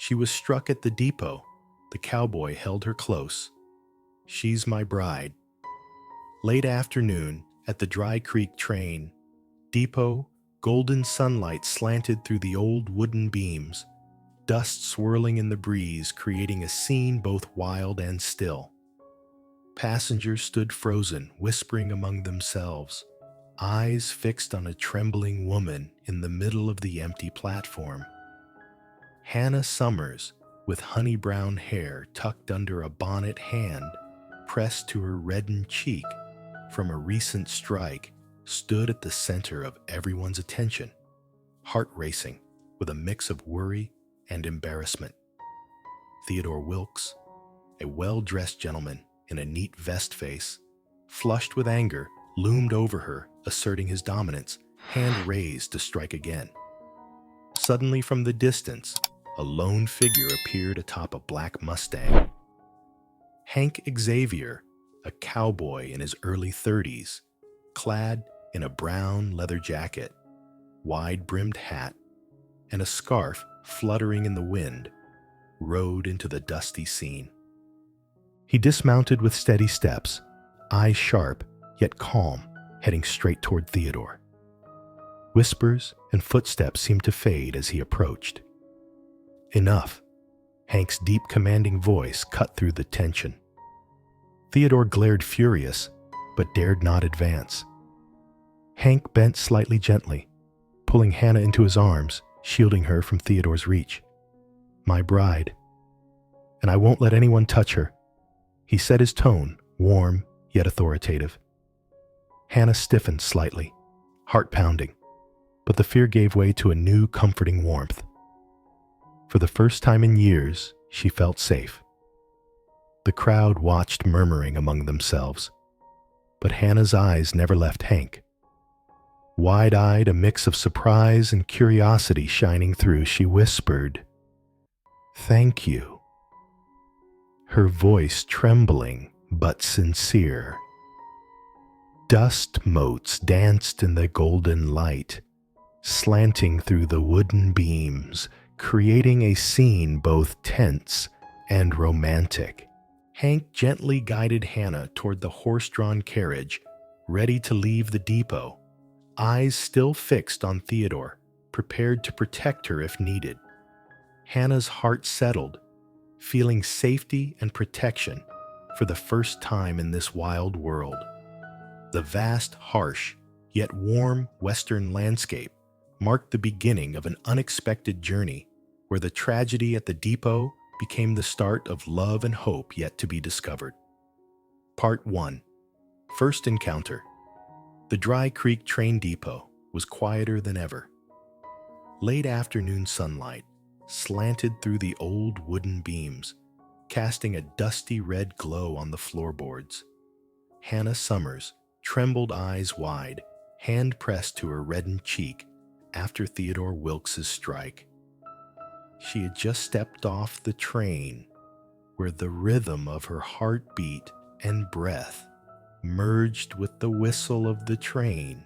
She was struck at the depot. The cowboy held her close. She's my bride. Late afternoon, at the Dry Creek train depot, golden sunlight slanted through the old wooden beams, dust swirling in the breeze, creating a scene both wild and still. Passengers stood frozen, whispering among themselves, eyes fixed on a trembling woman in the middle of the empty platform. Hannah Summers, with honey-brown hair tucked under a bonnet, hand pressed to her reddened cheek from a recent strike, stood at the center of everyone's attention, heart racing with a mix of worry and embarrassment. Theodore Wilkes, a well-dressed gentleman in a neat vest face, flushed with anger, loomed over her, asserting his dominance, hand raised to strike again. Suddenly from the distance, a lone figure appeared atop a black Mustang. Hank Xavier, a cowboy in his early 30s, clad in a brown leather jacket, wide-brimmed hat, and a scarf fluttering in the wind, rode into the dusty scene. He dismounted with steady steps, eyes sharp yet calm, heading straight toward Theodore. Whispers and footsteps seemed to fade as he approached. Enough. Hank's deep, commanding voice cut through the tension. Theodore glared furious, but dared not advance. Hank bent slightly gently, pulling Hannah into his arms, shielding her from Theodore's reach. My bride. And I won't let anyone touch her. He set his tone, warm yet authoritative. Hannah stiffened slightly, heart pounding, but the fear gave way to a new, comforting warmth. For the first time in years, she felt safe. The crowd watched, murmuring among themselves, but Hannah's eyes never left Hank. Wide-eyed, a mix of surprise and curiosity shining through, she whispered, "Thank you." Her voice trembling but sincere. Dust motes danced in the golden light, slanting through the wooden beams, creating a scene both tense and romantic. Hank gently guided Hannah toward the horse-drawn carriage, ready to leave the depot, eyes still fixed on Theodore, prepared to protect her if needed. Hannah's heart settled, feeling safety and protection for the first time in this wild world. The vast, harsh, yet warm western landscape marked the beginning of an unexpected journey where the tragedy at the depot became the start of love and hope yet to be discovered. Part 1. First Encounter. The Dry Creek train depot was quieter than ever. Late afternoon sunlight slanted through the old wooden beams, casting a dusty red glow on the floorboards. Hannah Summers trembled, eyes wide, hand pressed to her reddened cheek after Theodore Wilkes' strike. She had just stepped off the train, where the rhythm of her heartbeat and breath merged with the whistle of the train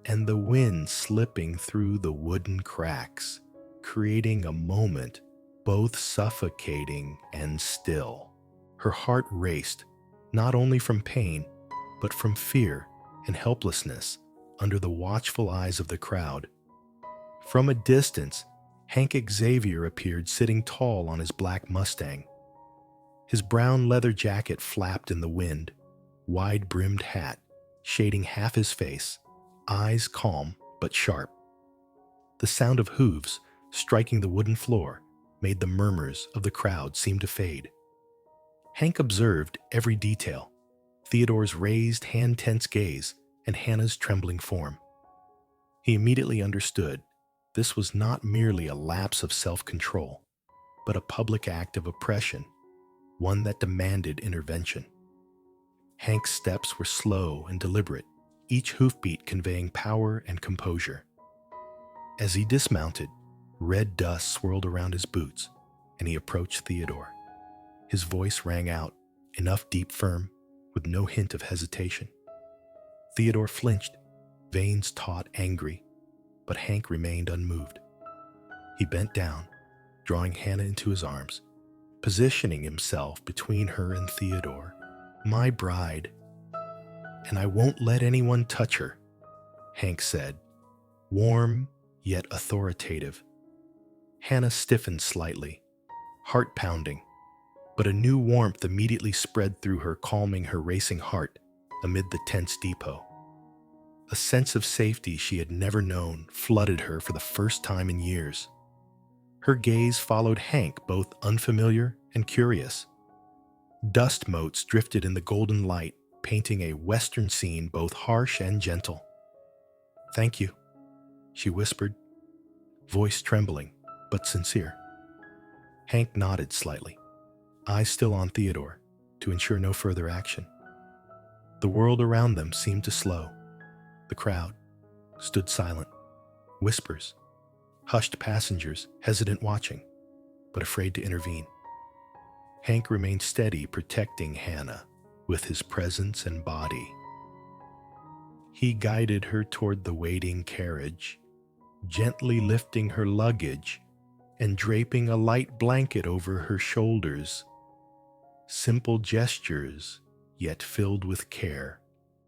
and the wind slipping through the wooden cracks, creating a moment both suffocating and still. Her heart raced, not only from pain, but from fear and helplessness under the watchful eyes of the crowd. From a distance, Hank Xavier appeared sitting tall on his black Mustang. His brown leather jacket flapped in the wind, wide-brimmed hat shading half his face, eyes calm but sharp. The sound of hooves striking the wooden floor made the murmurs of the crowd seem to fade. Hank observed every detail, Theodore's raised, hand-tense gaze and Hannah's trembling form. He immediately understood this was not merely a lapse of self-control, but a public act of oppression, one that demanded intervention. Hank's steps were slow and deliberate, each hoofbeat conveying power and composure. As he dismounted, red dust swirled around his boots, and he approached Theodore. His voice rang out, enough deep firm, with no hint of hesitation. Theodore flinched, veins taut, angry, but Hank remained unmoved. He bent down, drawing Hannah into his arms, positioning himself between her and Theodore. "My bride, and I won't let anyone touch her," Hank said, warm yet authoritative. Hannah stiffened slightly, heart pounding, but a new warmth immediately spread through her, calming her racing heart amid the tense depot. A sense of safety she had never known flooded her for the first time in years. Her gaze followed Hank, both unfamiliar and curious. Dust motes drifted in the golden light, painting a western scene both harsh and gentle. "Thank you," she whispered, voice trembling but sincere. Hank nodded slightly, eyes still on Theodore, to ensure no further action. The world around them seemed to slow. The crowd stood silent. Whispers, hushed passengers, hesitant watching, but afraid to intervene. Hank remained steady, protecting Hannah with his presence and body. He guided her toward the waiting carriage, gently lifting her luggage and draping a light blanket over her shoulders. Simple gestures, yet filled with care.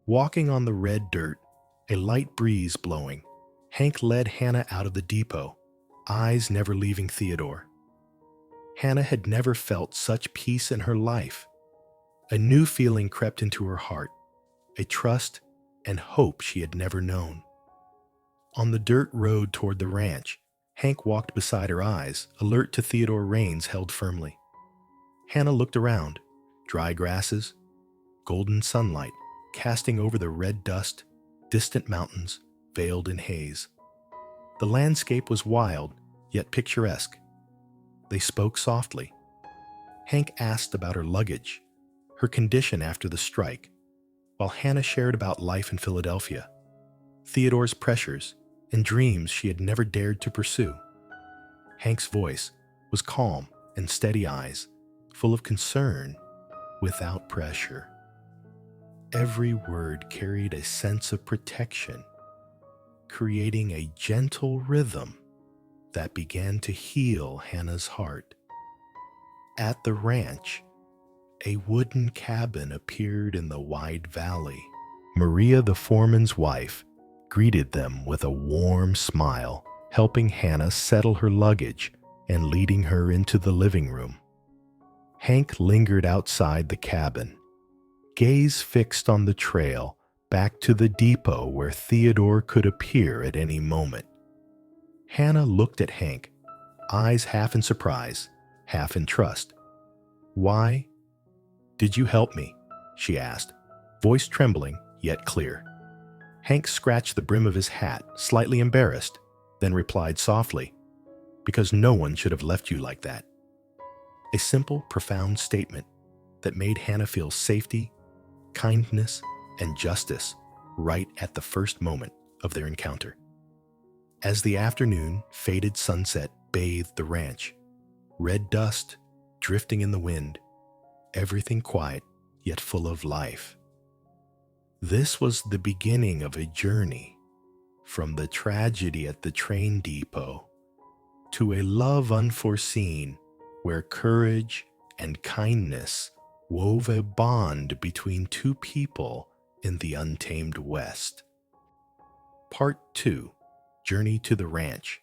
Walking on the red dirt, a light breeze blowing, Hank led Hannah out of the depot, eyes never leaving Theodore. Hannah had never felt such peace in her life. A new feeling crept into her heart, a trust and hope she had never known. On the dirt road toward the ranch, Hank walked beside her, eyes alert to Theodore, reins held firmly. Hannah looked around, dry grasses, golden sunlight casting over the red dust, distant mountains veiled in haze. The landscape was wild, yet picturesque. They spoke softly. Hank asked about her luggage, her condition after the strike, while Hannah shared about life in Philadelphia, Theodore's pressures, and dreams she had never dared to pursue. Hank's voice was calm and steady, eyes full of concern without pressure. Every word carried a sense of protection, creating a gentle rhythm that began to heal Hannah's heart. At the ranch, a wooden cabin appeared in the wide valley. Maria, the foreman's wife, greeted them with a warm smile, helping Hannah settle her luggage and leading her into the living room. Hank lingered outside the cabin, gaze fixed on the trail back to the depot where Theodore could appear at any moment. Hannah looked at Hank, eyes half in surprise, half in trust. "Why did you help me?" she asked, voice trembling yet clear. Hank scratched the brim of his hat, slightly embarrassed, then replied softly, "Because no one should have left you like that." A simple, profound statement that made Hannah feel safety, kindness, and justice right at the first moment of their encounter. As the afternoon faded, sunset bathed the ranch, red dust drifting in the wind, everything quiet yet full of life. This was the beginning of a journey from the tragedy at the train depot to a love unforeseen, where courage and kindness wove a bond between two people in the untamed West. Part 2. Journey to the Ranch.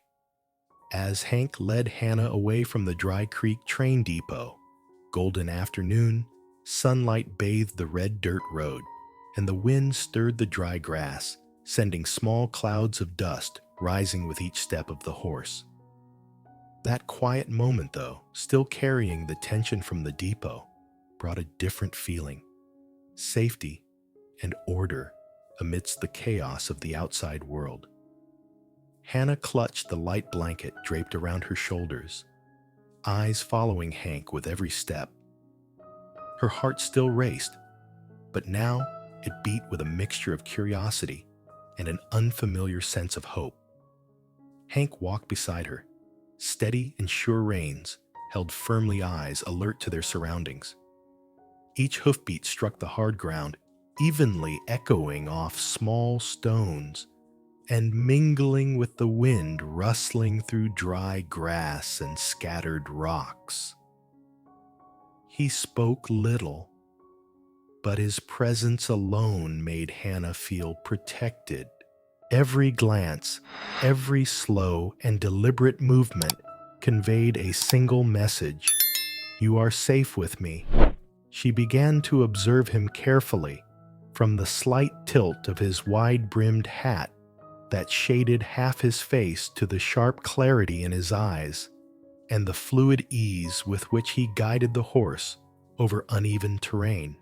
As Hank led Hannah away from the Dry Creek train depot, golden afternoon, sunlight bathed the red dirt road, and the wind stirred the dry grass, sending small clouds of dust rising with each step of the horse. That quiet moment, though, still carrying the tension from the depot, brought a different feeling, safety and order amidst the chaos of the outside world. Hannah clutched the light blanket draped around her shoulders, eyes following Hank with every step. Her heart still raced, but now it beat with a mixture of curiosity and an unfamiliar sense of hope. Hank walked beside her, steady and sure reins held firmly, eyes alert to their surroundings. Each hoofbeat struck the hard ground, evenly echoing off small stones, and mingling with the wind rustling through dry grass and scattered rocks. He spoke little, but his presence alone made Hannah feel protected. Every glance, every slow and deliberate movement conveyed a single message: "You are safe with me." She began to observe him carefully, from the slight tilt of his wide-brimmed hat that shaded half his face to the sharp clarity in his eyes and the fluid ease with which he guided the horse over uneven terrain.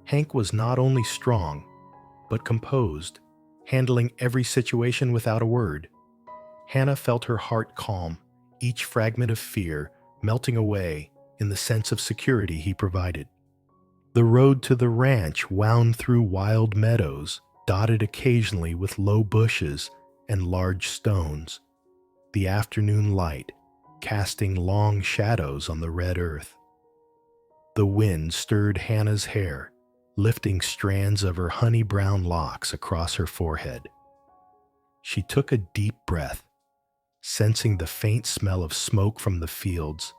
Hank was not only strong, but composed, handling every situation without a word. Hannah felt her heart calm, each fragment of fear melting away in the sense of security he provided. The road to the ranch wound through wild meadows, dotted occasionally with low bushes and large stones, the afternoon light casting long shadows on the red earth. The wind stirred Hannah's hair, lifting strands of her honey-brown locks across her forehead. She took a deep breath, sensing the faint smell of smoke from the fields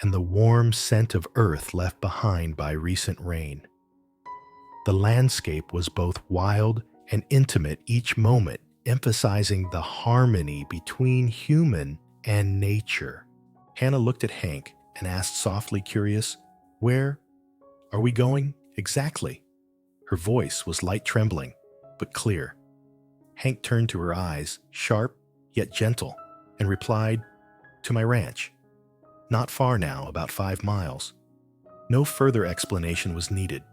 and the warm scent of earth left behind by recent rain. The landscape was both wild and intimate each moment, emphasizing the harmony between human and nature. Hannah looked at Hank and asked softly, curious, "Where are we going exactly?" Her voice was light trembling, but clear. Hank turned to her eyes, sharp yet gentle, and replied, "To my ranch. Not far now, about 5 miles." No further explanation was needed.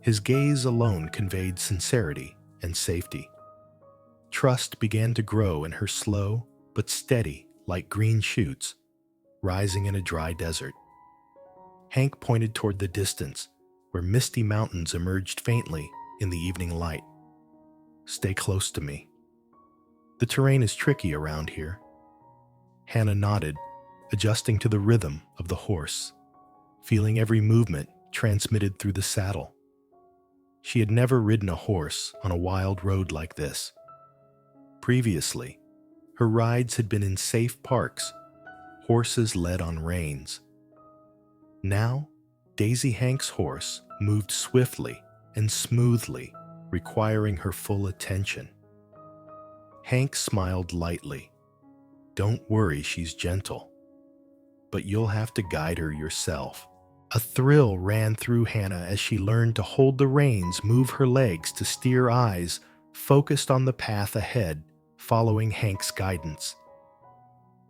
His gaze alone conveyed sincerity and safety. Trust began to grow in her slow but steady, like green shoots, rising in a dry desert. Hank pointed toward the distance, where misty mountains emerged faintly in the evening light. "Stay close to me. The terrain is tricky around here." Hannah nodded, adjusting to the rhythm of the horse, feeling every movement transmitted through the saddle. She had never ridden a horse on a wild road like this. Previously, her rides had been in safe parks, horses led on reins. Now, Daisy Hank's horse moved swiftly and smoothly, requiring her full attention. Hank smiled lightly. "Don't worry, she's gentle, but you'll have to guide her yourself." A thrill ran through Hannah as she learned to hold the reins, move her legs to steer, eyes focused on the path ahead, following Hank's guidance.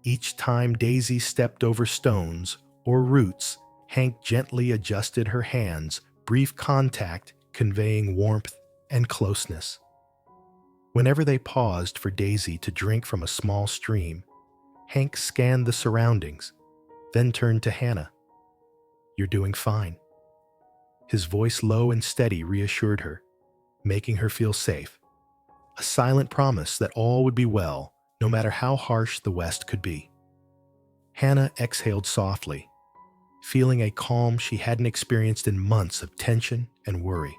Each time Daisy stepped over stones or roots, Hank gently adjusted her hands, brief contact conveying warmth and closeness. Whenever they paused for Daisy to drink from a small stream, Hank scanned the surroundings, then turned to Hannah. "You're doing fine." His voice low and steady reassured her, making her feel safe. A silent promise that all would be well, no matter how harsh the West could be. Hannah exhaled softly, feeling a calm she hadn't experienced in months of tension and worry.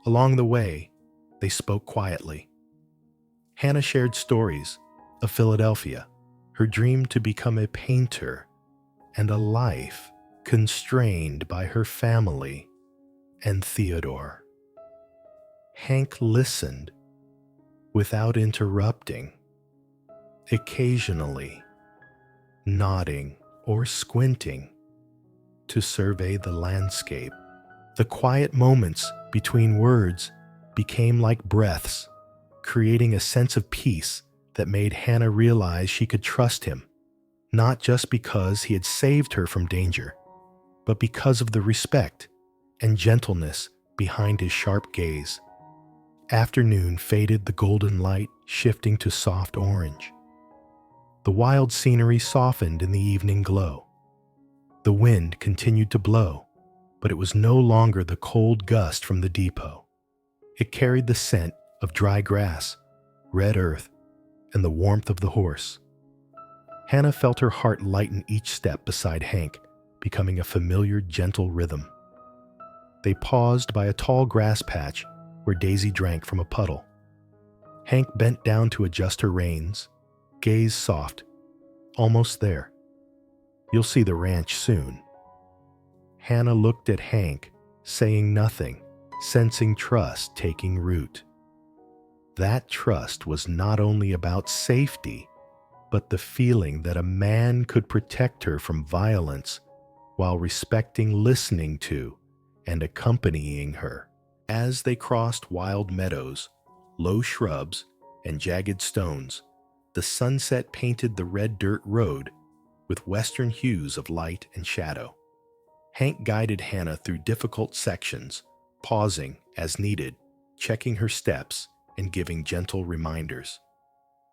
Along the way, they spoke quietly. Hannah shared stories of Philadelphia, her dream to become a painter, and a life constrained by her family and Theodore. Hank listened without interrupting, occasionally nodding or squinting to survey the landscape. The quiet moments between words became like breaths, creating a sense of peace that made Hannah realize she could trust him, not just because he had saved her from danger, but because of the respect and gentleness behind his sharp gaze. Afternoon faded, the golden light shifting to soft orange. The wild scenery softened in the evening glow. The wind continued to blow, but it was no longer the cold gust from the depot. It carried the scent of dry grass, red earth, and the warmth of the horse. Hannah felt her heart lighten each step beside Hank, becoming a familiar, gentle rhythm. They paused by a tall grass patch where Daisy drank from a puddle. Hank bent down to adjust her reins, gaze soft. Almost there. You'll see the ranch soon. Hannah looked at Hank, saying nothing, sensing trust taking root. That trust was not only about safety, but the feeling that a man could protect her from violence while respecting listening to and accompanying her. As they crossed wild meadows, low shrubs, and jagged stones, the sunset painted the red dirt road with western hues of light and shadow. Hank guided Hannah through difficult sections, pausing as needed, checking her steps, and giving gentle reminders.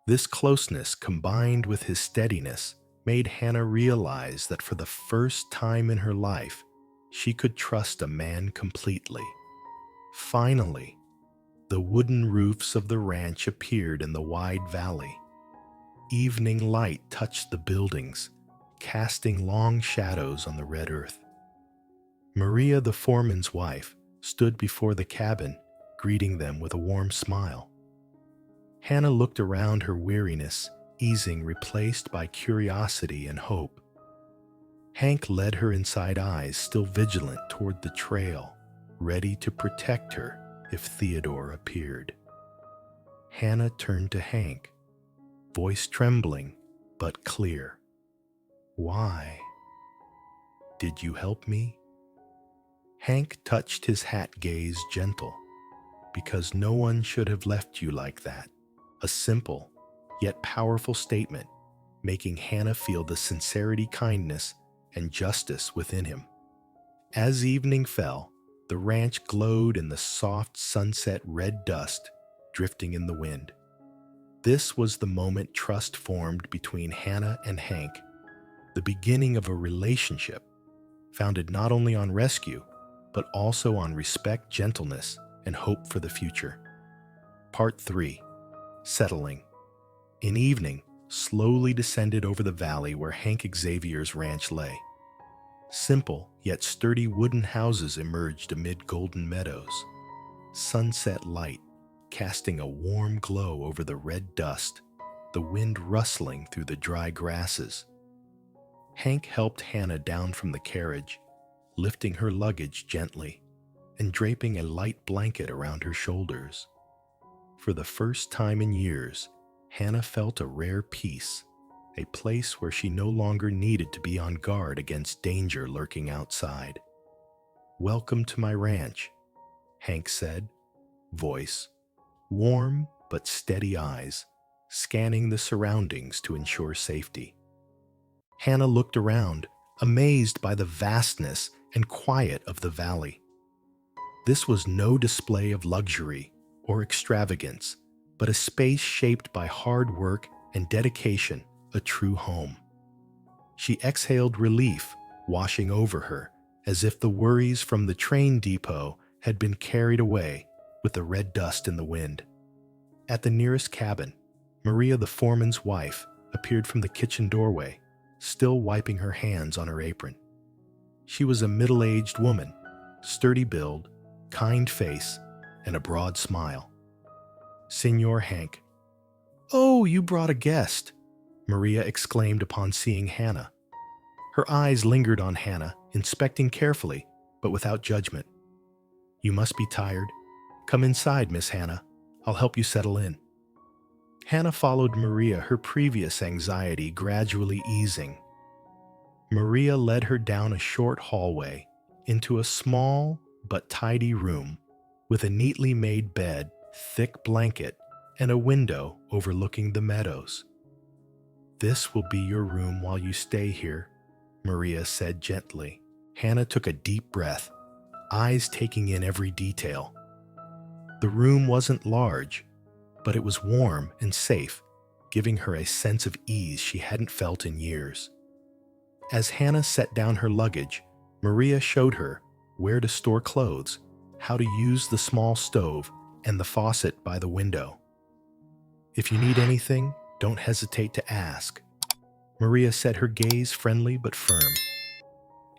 This closeness, combined with his steadiness, made Hannah realize that for the first time in her life, she could trust a man completely. Finally, the wooden roofs of the ranch appeared in the wide valley. Evening light touched the buildings, casting long shadows on the red earth. Maria, the foreman's wife, stood before the cabin, greeting them with a warm smile. Hannah looked around, her weariness easing, replaced by curiosity and hope. Hank led her inside, eyes still vigilant toward the trail, ready to protect her if Theodore appeared. Hannah turned to Hank, voice trembling but clear. "Why? Did you help me?" Hank touched his hat, gaze gentle. "Because no one should have left you like that." A simple, yet powerful statement, making Hannah feel the sincerity, kindness, and justice within him. As evening fell, the ranch glowed in the soft sunset red dust drifting in the wind. This was the moment trust formed between Hannah and Hank, the beginning of a relationship founded not only on rescue, but also on respect, gentleness, and hope for the future. Part 3. Settling. An evening slowly descended over the valley where Hank Xavier's ranch lay. Simple yet sturdy wooden houses emerged amid golden meadows. Sunset light casting a warm glow over the red dust, the wind rustling through the dry grasses. Hank helped Hannah down from the carriage, lifting her luggage gently and draping a light blanket around her shoulders. For the first time in years, Hannah felt a rare peace, a place where she no longer needed to be on guard against danger lurking outside. "Welcome to my ranch," Hank said, voice warm but steady, eyes scanning the surroundings to ensure safety. Hannah looked around, amazed by the vastness and quiet of the valley. This was no display of luxury or extravagance, but a space shaped by hard work and dedication, a true home. She exhaled relief, washing over her, as if the worries from the train depot had been carried away with the red dust in the wind. At the nearest cabin, Maria, the foreman's wife, appeared from the kitchen doorway, still wiping her hands on her apron. She was a middle-aged woman, sturdy build, kind face, and a broad smile. "Senor Hank." "Oh, you brought a guest," Maria exclaimed upon seeing Hannah. Her eyes lingered on Hannah, inspecting carefully, but without judgment. "You must be tired. Come inside, Miss Hannah. I'll help you settle in." Hannah followed Maria, her previous anxiety gradually easing. Maria led her down a short hallway into a small but tidy room with a neatly made bed, thick blanket, and a window overlooking the meadows. "This will be your room while you stay here," Maria said gently. Hannah took a deep breath, eyes taking in every detail. The room wasn't large, but it was warm and safe, giving her a sense of ease she hadn't felt in years. As Hannah set down her luggage, Maria showed her where to store clothes, how to use the small stove, and the faucet by the window. "If you need anything, don't hesitate to ask." Maria said, her gaze friendly but firm.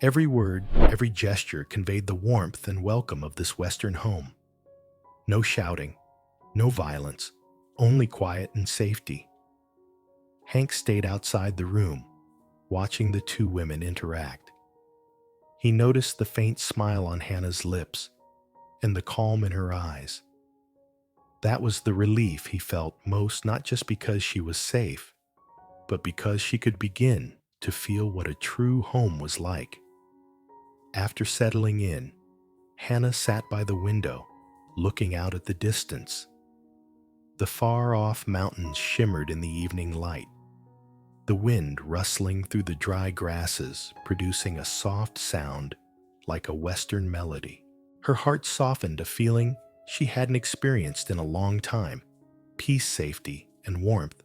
Every word, every gesture conveyed the warmth and welcome of this Western home. No shouting, no violence, only quiet and safety. Hank stayed outside the room, watching the two women interact. He noticed the faint smile on Hannah's lips and the calm in her eyes. That was the relief he felt most, not just because she was safe, but because she could begin to feel what a true home was like. After settling in, Hannah sat by the window, looking out at the distance. The far-off mountains shimmered in the evening light, the wind rustling through the dry grasses, producing a soft sound like a western melody. Her heart softened, a feeling she hadn't experienced in a long time: peace, safety, and warmth.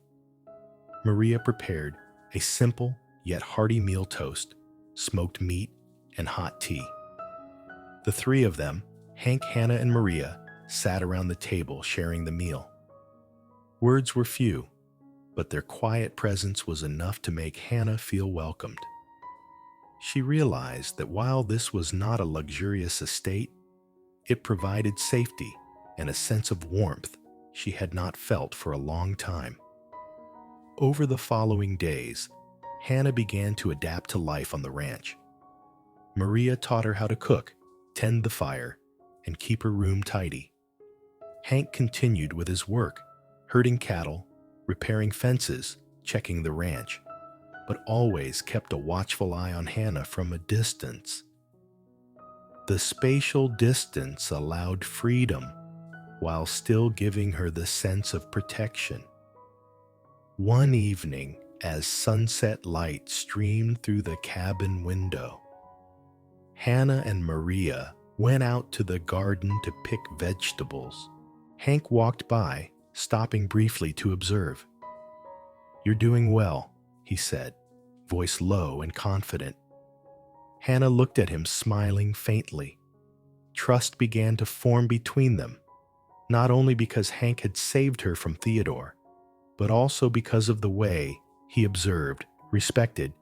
Maria prepared a simple yet hearty meal: toast, smoked meat, and hot tea. The three of them, Hank, Hannah, and Maria, sat around the table sharing the meal. Words were few, but their quiet presence was enough to make Hannah feel welcomed. She realized that while this was not a luxurious estate, it provided safety and a sense of warmth she had not felt for a long time. Over the following days, Hannah began to adapt to life on the ranch. Maria taught her how to cook, tend the fire, and keep her room tidy. Hank continued with his work, herding cattle, repairing fences, checking the ranch, but always kept a watchful eye on Hannah from a distance. The spatial distance allowed freedom while still giving her the sense of protection. One evening, as sunset light streamed through the cabin window, Hannah and Maria went out to the garden to pick vegetables. Hank walked by, stopping briefly to observe. "You're doing well," he said, voice low and confident. Hannah looked at him, smiling faintly. Trust began to form between them, not only because Hank had saved her from Theodore, but also because of the way he observed, respected,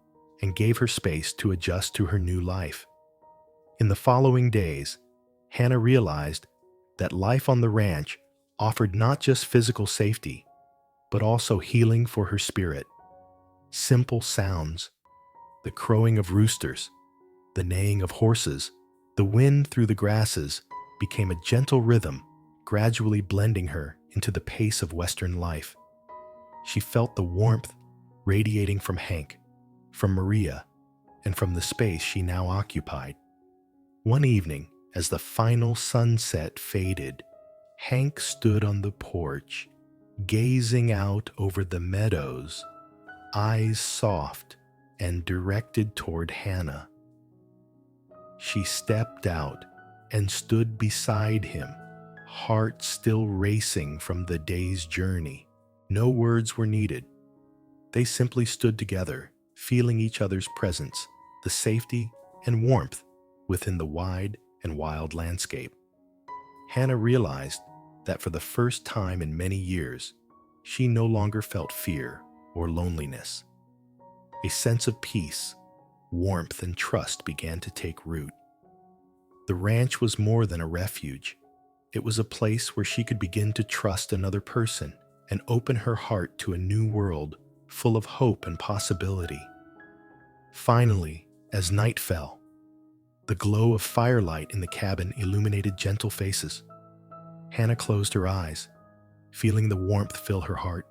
and gave her space to adjust to her new life. In the following days, Hannah realized that life on the ranch offered not just physical safety, but also healing for her spirit. Simple sounds, the crowing of roosters, the neighing of horses, the wind through the grasses, became a gentle rhythm, gradually blending her into the pace of Western life. She felt the warmth radiating from Hank, from Maria, and from the space she now occupied. One evening, as the final sunset faded, Hank stood on the porch, gazing out over the meadows, eyes soft and directed toward Hannah. She stepped out and stood beside him, heart still racing from the day's journey. No words were needed. They simply stood together, feeling each other's presence, the safety and warmth within the wide and wild landscape. Hannah realized that for the first time in many years, she no longer felt fear or loneliness. A sense of peace, warmth, and trust began to take root. The ranch was more than a refuge. It was a place where she could begin to trust another person and open her heart to a new world full of hope and possibility. Finally, as night fell, the glow of firelight in the cabin illuminated gentle faces. Hannah closed her eyes, feeling the warmth fill her heart.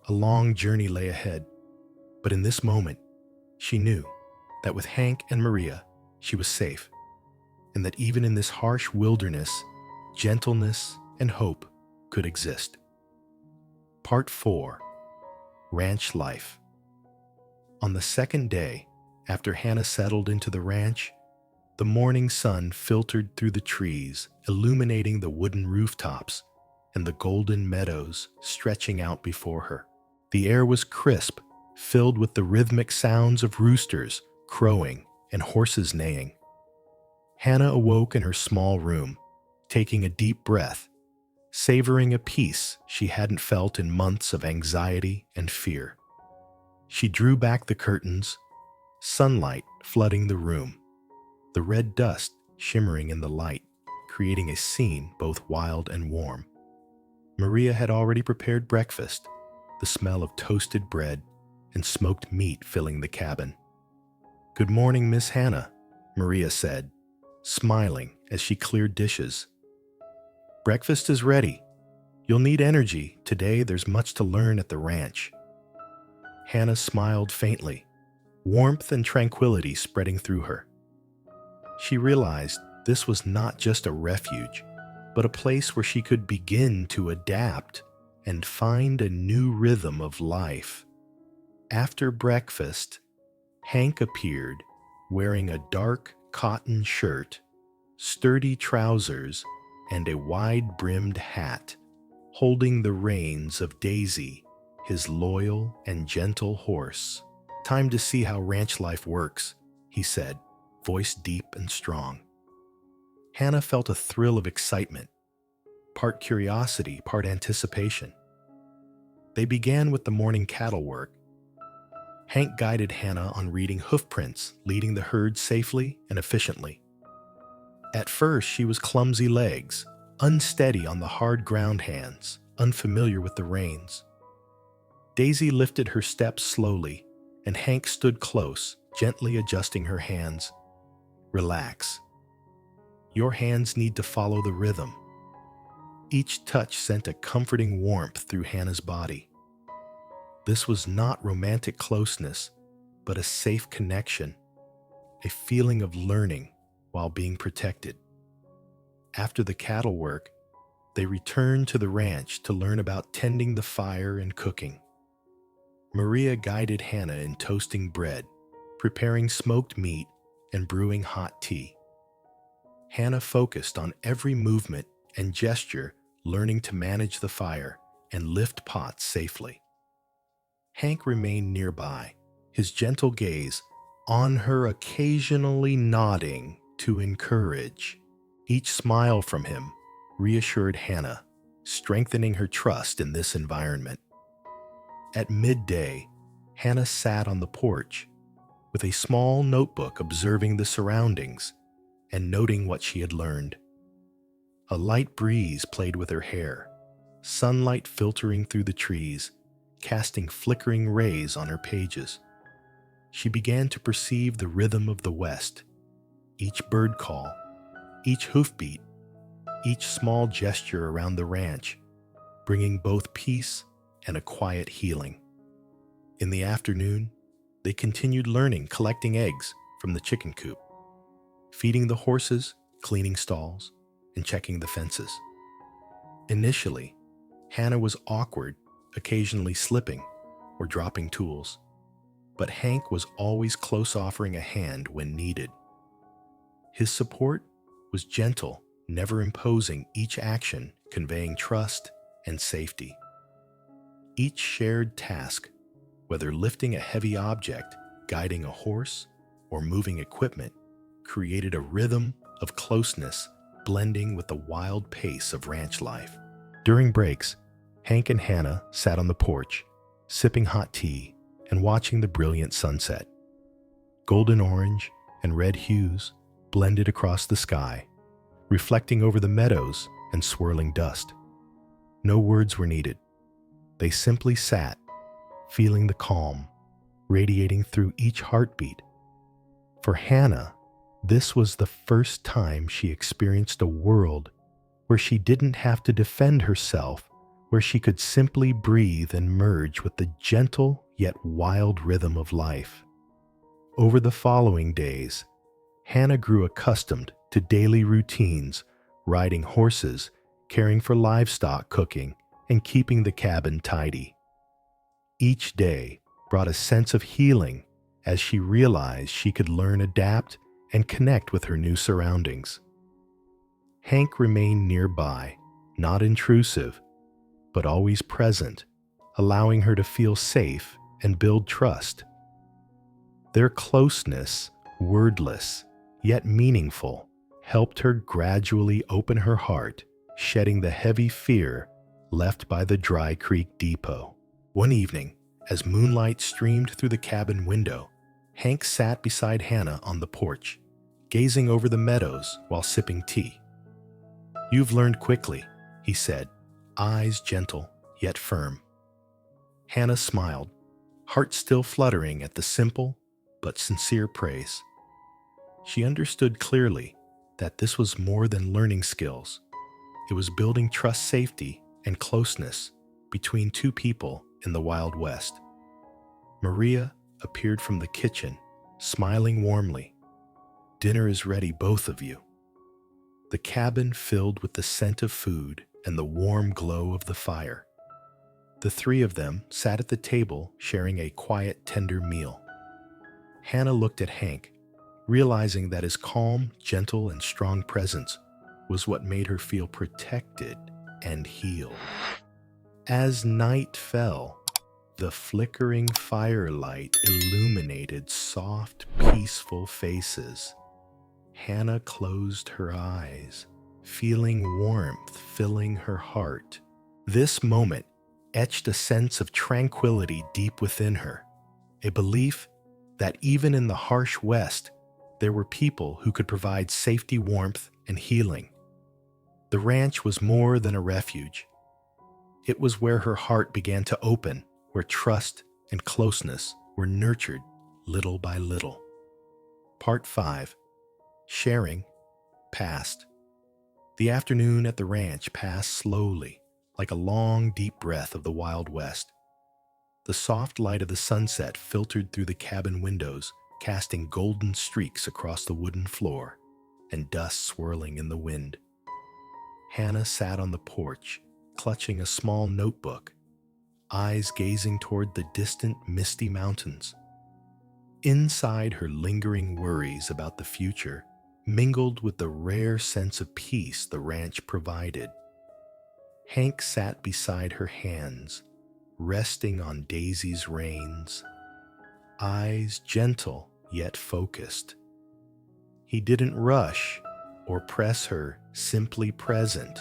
A long journey lay ahead, but in this moment, she knew that with Hank and Maria, she was safe, and that even in this harsh wilderness, gentleness and hope could exist. Part 4. Ranch Life. On the second day, after Hannah settled into the ranch, the morning sun filtered through the trees, illuminating the wooden rooftops and the golden meadows stretching out before her. The air was crisp, filled with the rhythmic sounds of roosters crowing and horses neighing. Hannah awoke in her small room, taking a deep breath, savoring a peace she hadn't felt in months of anxiety and fear. She drew back the curtains, sunlight flooding the room, the red dust shimmering in the light, creating a scene both wild and warm. Maria had already prepared breakfast, the smell of toasted bread and smoked meat filling the cabin. "Good morning, Miss Hannah," Maria said, smiling as she cleared dishes. "Breakfast is ready. You'll need energy. Today there's much to learn at the ranch." Hannah smiled faintly, warmth and tranquility spreading through her. She realized this was not just a refuge, but a place where she could begin to adapt and find a new rhythm of life. After breakfast, Hank appeared wearing a dark cotton shirt, sturdy trousers, and a wide-brimmed hat, holding the reins of Daisy, his loyal and gentle horse. "Time to see how ranch life works," he said, voice deep and strong. Hannah felt a thrill of excitement, part curiosity, part anticipation. They began with the morning cattle work. Hank guided Hannah on reading hoof prints, leading the herd safely and efficiently. At first, she was clumsy legs, unsteady on the hard ground hands, unfamiliar with the reins. Daisy lifted her steps slowly, and Hank stood close, gently adjusting her hands. "Relax. Your hands need to follow the rhythm." Each touch sent a comforting warmth through Hannah's body. This was not romantic closeness, but a safe connection, a feeling of learning while being protected. After the cattle work, they returned to the ranch to learn about tending the fire and cooking. Maria guided Hannah in toasting bread, preparing smoked meat, and brewing hot tea. Hannah focused on every movement and gesture, learning to manage the fire and lift pots safely. Hank remained nearby, his gentle gaze on her, occasionally nodding to encourage. Each smile from him reassured Hannah, strengthening her trust in this environment. At midday, Hannah sat on the porch with a small notebook, observing the surroundings and noting what she had learned. A light breeze played with her hair, sunlight filtering through the trees, casting flickering rays on her pages. She began to perceive the rhythm of the West, each bird call, each hoofbeat, each small gesture around the ranch, bringing both peace and a quiet healing. In the afternoon, they continued learning, collecting eggs from the chicken coop, feeding the horses, cleaning stalls, and checking the fences. Initially, Hannah was awkward, occasionally slipping or dropping tools, but Hank was always close, offering a hand when needed. His support was gentle, never imposing, each action conveying trust and safety. Each shared task, whether lifting a heavy object, guiding a horse, or moving equipment, created a rhythm of closeness, blending with the wild pace of ranch life. During breaks, Hank and Hannah sat on the porch, sipping hot tea and watching the brilliant sunset. Golden orange and red hues blended across the sky, reflecting over the meadows and swirling dust. No words were needed. They simply sat, feeling the calm, radiating through each heartbeat. For Hannah, this was the first time she experienced a world where she didn't have to defend herself, where she could simply breathe and merge with the gentle yet wild rhythm of life. Over the following days, Hannah grew accustomed to daily routines, riding horses, caring for livestock, cooking, and keeping the cabin tidy. Each day brought a sense of healing as she realized she could learn, adapt, and connect with her new surroundings. Hank remained nearby, not intrusive, but always present, allowing her to feel safe and build trust. Their closeness, wordless yet meaningful, helped her gradually open her heart, shedding the heavy fear left by the Dry Creek Depot. One evening, as moonlight streamed through the cabin window, Hank sat beside Hannah on the porch, gazing over the meadows while sipping tea. "You've learned quickly," he said, eyes gentle yet firm. Hannah smiled, heart still fluttering at the simple but sincere praise. She understood clearly that this was more than learning skills. It was building trust, safety, and closeness between two people in the Wild West. Maria appeared from the kitchen, smiling warmly. "Dinner is ready, both of you." The cabin filled with the scent of food and the warm glow of the fire. The three of them sat at the table sharing a quiet, tender meal. Hannah looked at Hank, realizing that his calm, gentle, and strong presence was what made her feel protected and healed. As night fell, the flickering firelight illuminated soft, peaceful faces. Hannah closed her eyes, feeling warmth filling her heart. This moment etched a sense of tranquility deep within her, a belief that even in the harsh West, there were people who could provide safety, warmth, and healing. The ranch was more than a refuge. It was where her heart began to open, where trust and closeness were nurtured little by little. Part 5. Sharing passed. The afternoon at the ranch passed slowly, like a long, deep breath of the Wild West. The soft light of the sunset filtered through the cabin windows, casting golden streaks across the wooden floor, and dust swirling in the wind. Hannah sat on the porch, clutching a small notebook, eyes gazing toward the distant, misty mountains. Inside, her lingering worries about the future mingled with the rare sense of peace the ranch provided. Hank sat beside her, hands resting on Daisy's reins, eyes gentle yet focused. He didn't rush or press her, simply present,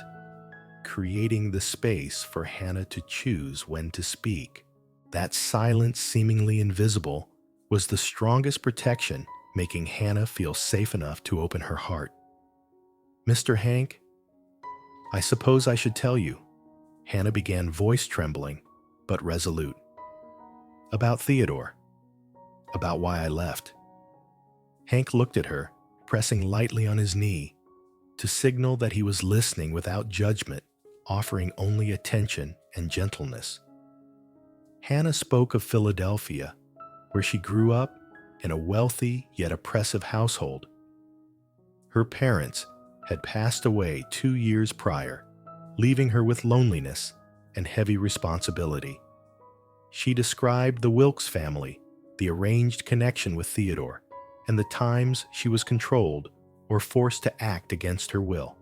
creating the space for Hannah to choose when to speak. That silence, seemingly invisible, was the strongest protection, making Hannah feel safe enough to open her heart. "Mr. Hank, I suppose I should tell you," Hannah began, voice trembling but resolute. "About Theodore. About why I left." Hank looked at her, pressing lightly on his knee, to signal that he was listening without judgment, offering only attention and gentleness. Hannah spoke of Philadelphia, where she grew up in a wealthy yet oppressive household. Her parents had passed away 2 years prior, leaving her with loneliness and heavy responsibility. She described the Wilkes family, the arranged connection with Theodore, and the times she was controlled or forced to act against her will.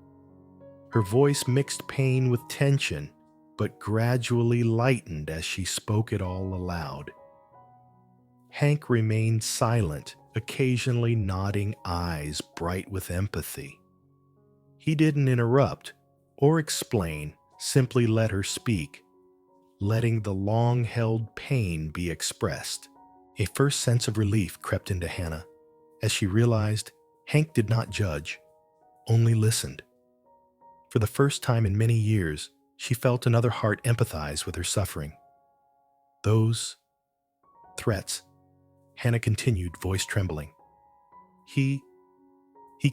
Her voice mixed pain with tension, but gradually lightened as she spoke it all aloud. Hank remained silent, occasionally nodding, eyes bright with empathy. He didn't interrupt or explain, simply let her speak, letting the long-held pain be expressed. A first sense of relief crept into Hannah as she realized Hank did not judge, only listened. For the first time in many years, she felt another heart empathize with her suffering. "Those threats," Hannah continued, voice trembling. He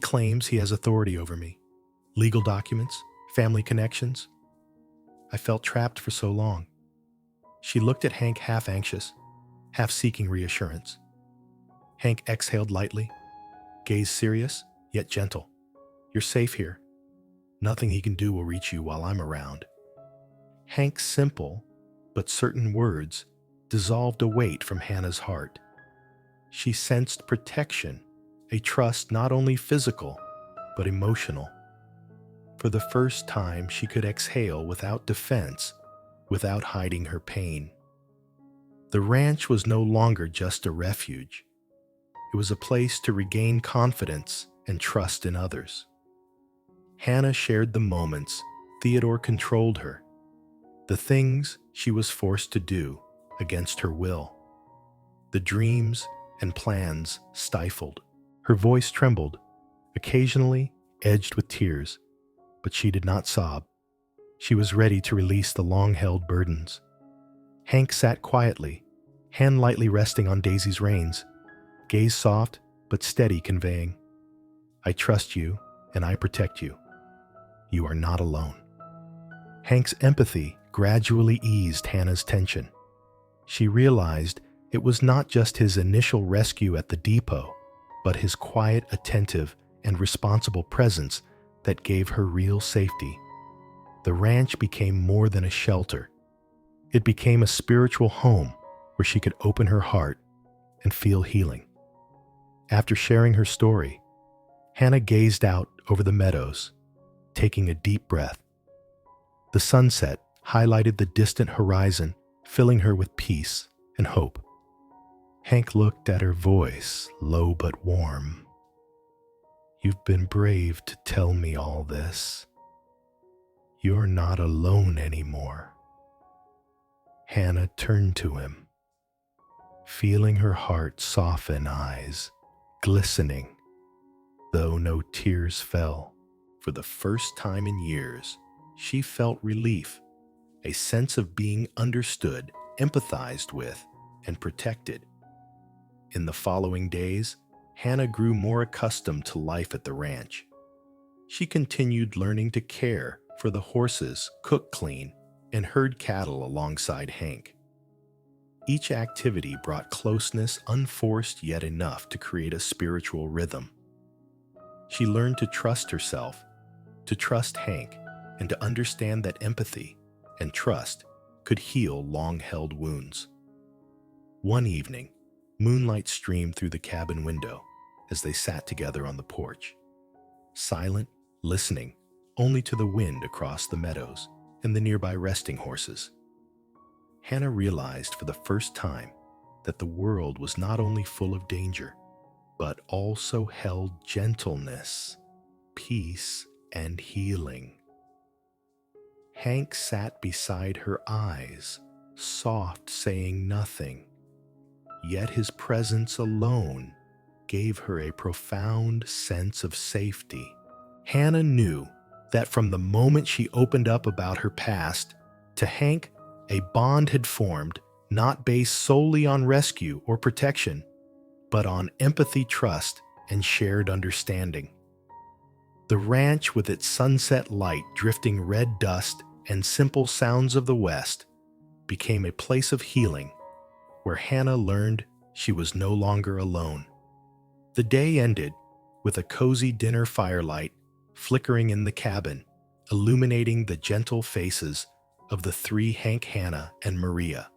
claims he has authority over me. Legal documents, family connections. I felt trapped for so long." She looked at Hank, half anxious, half seeking reassurance. Hank exhaled lightly, gaze serious yet gentle. "You're safe here. Nothing he can do will reach you while I'm around." Hank's simple but certain words dissolved a weight from Hannah's heart. She sensed protection, a trust not only physical but emotional. For the first time, she could exhale without defense, without hiding her pain. The ranch was no longer just a refuge. It was a place to regain confidence and trust in others. Hannah shared the moments Theodore controlled her, the things she was forced to do against her will, the dreams and plans stifled. Her voice trembled, occasionally edged with tears, but she did not sob. She was ready to release the long-held burdens. Hank sat quietly, hand lightly resting on Daisy's reins, gaze soft but steady, conveying, "I trust you and I protect you. You are not alone." Hank's empathy gradually eased Hannah's tension. She realized it was not just his initial rescue at the depot, but his quiet, attentive, and responsible presence that gave her real safety. The ranch became more than a shelter. It became a spiritual home where she could open her heart and feel healing. After sharing her story, Hannah gazed out over the meadows, taking a deep breath. The sunset highlighted the distant horizon, filling her with peace and hope. Hank looked at her, voice low but warm. "You've been brave to tell me all this. You're not alone anymore." Hannah turned to him, feeling her heart soften, eyes glistening, though no tears fell. For the first time in years, she felt relief, a sense of being understood, empathized with, and protected. In the following days, Hannah grew more accustomed to life at the ranch. She continued learning to care for the horses, cook clean, and herd cattle alongside Hank. Each activity brought closeness, unforced yet enough to create a spiritual rhythm. She learned to trust herself, to trust Hank, and to understand that empathy and trust could heal long-held wounds. One evening, moonlight streamed through the cabin window as they sat together on the porch, silent, listening only to the wind across the meadows and the nearby resting horses. Hannah realized for the first time that the world was not only full of danger, but also held gentleness, peace, and healing. Hank sat beside her, eyes soft, saying nothing, yet his presence alone gave her a profound sense of safety. Hannah knew that from the moment she opened up about her past to Hank, a bond had formed, not based solely on rescue or protection, but on empathy, trust, and shared understanding. The ranch, with its sunset light drifting red dust and simple sounds of the West, became a place of healing where Hannah learned she was no longer alone. The day ended with a cozy dinner firelight flickering in the cabin, illuminating the gentle faces of the three, Hank, Hannah, and Maria.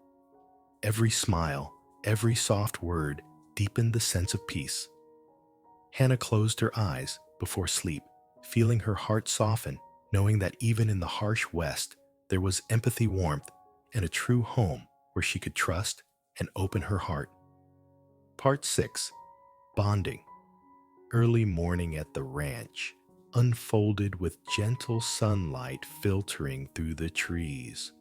Every smile, every soft word deepened the sense of peace. Hannah closed her eyes before sleep, feeling her heart soften, knowing that even in the harsh West, there was empathy, warmth, and a true home where she could trust and open her heart. Part 6. Bonding. Early morning at the ranch unfolded with gentle sunlight filtering through the trees,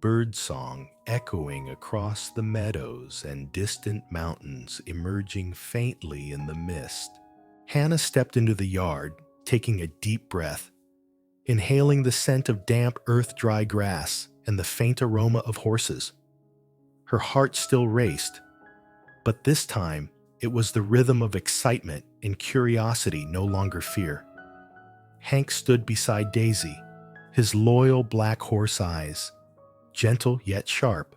birdsong echoing across the meadows and distant mountains emerging faintly in the mist. Hannah stepped into the yard, taking a deep breath, inhaling the scent of damp earth-dry grass and the faint aroma of horses. Her heart still raced, but this time it was the rhythm of excitement and curiosity, no longer fear. Hank stood beside Daisy, his loyal black horse eyes, gentle yet sharp.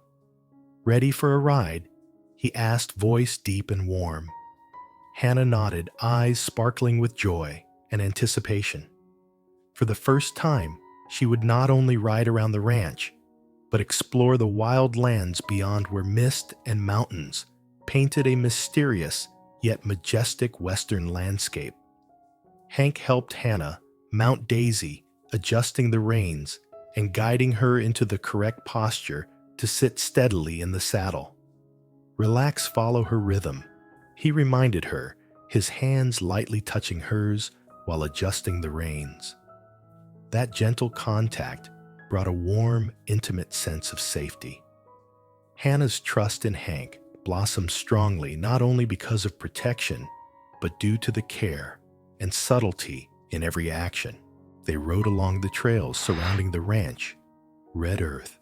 Ready for a ride, he asked, voice deep and warm. Hannah nodded, eyes sparkling with joy and anticipation. For the first time, she would not only ride around the ranch, but explore the wild lands beyond, where mist and mountains painted a mysterious yet majestic western landscape. Hank helped Hannah mount Daisy, adjusting the reins and guiding her into the correct posture to sit steadily in the saddle. Relax, follow her rhythm, he reminded her, his hands lightly touching hers while adjusting the reins. That gentle contact brought a warm, intimate sense of safety. Hannah's trust in Hank blossomed strongly, not only because of protection, but due to the care and subtlety in every action. They rode along the trails surrounding the ranch, red earth,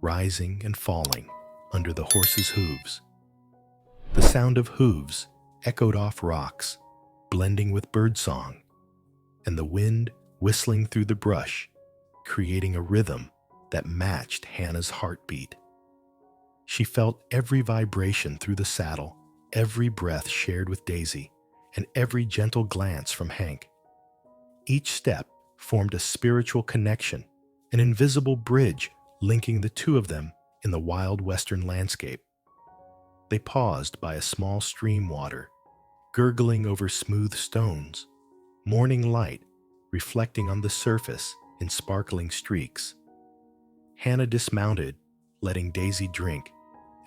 rising and falling under the horses' hooves. The sound of hooves echoed off rocks, blending with birdsong, and the wind whistling through the brush, creating a rhythm that matched Hannah's heartbeat. She felt every vibration through the saddle, every breath shared with Daisy, and every gentle glance from Hank. Each step formed a spiritual connection, an invisible bridge linking the two of them in the wild western landscape. They paused by a small stream water, gurgling over smooth stones, morning light reflecting on the surface in sparkling streaks. Hannah dismounted, letting Daisy drink,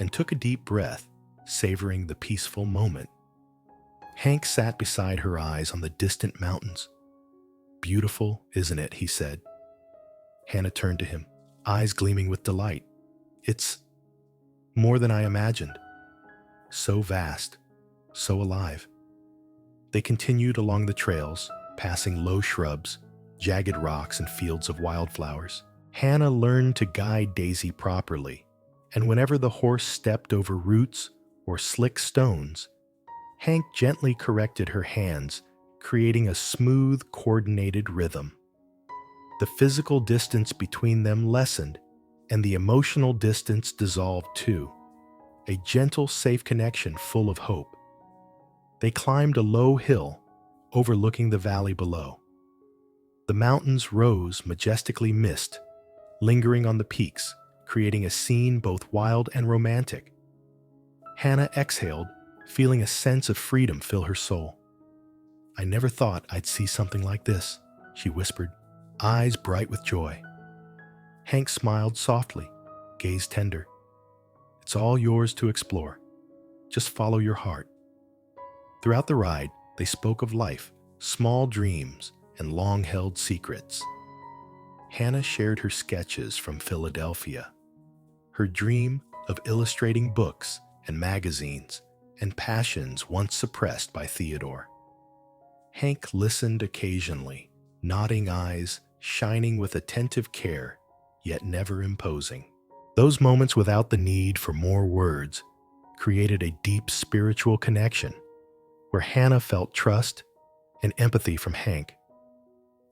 and took a deep breath, savoring the peaceful moment. Hank sat beside her, eyes on the distant mountains. "Beautiful, isn't it?" he said. Hannah turned to him, eyes gleaming with delight. "It's more than I imagined. So vast, so alive." They continued along the trails, passing low shrubs, jagged rocks, and fields of wildflowers. Hannah learned to guide Daisy properly, and whenever the horse stepped over roots or slick stones, Hank gently corrected her hands, creating a smooth, coordinated rhythm. The physical distance between them lessened, and the emotional distance dissolved too. A gentle, safe connection full of hope. They climbed a low hill, overlooking the valley below. The mountains rose majestically mist, lingering on the peaks, creating a scene both wild and romantic. Hannah exhaled, feeling a sense of freedom fill her soul. "I never thought I'd see something like this," she whispered, eyes bright with joy. Hank smiled softly, gaze tender. "It's all yours to explore. Just follow your heart." Throughout the ride, they spoke of life, small dreams, and long-held secrets. Hannah shared her sketches from Philadelphia, her dream of illustrating books and magazines, and passions once suppressed by Theodore. Hank listened occasionally, nodding eyes, shining with attentive care, yet never imposing. Those moments without the need for more words created a deep spiritual connection, where Hannah felt trust and empathy from Hank.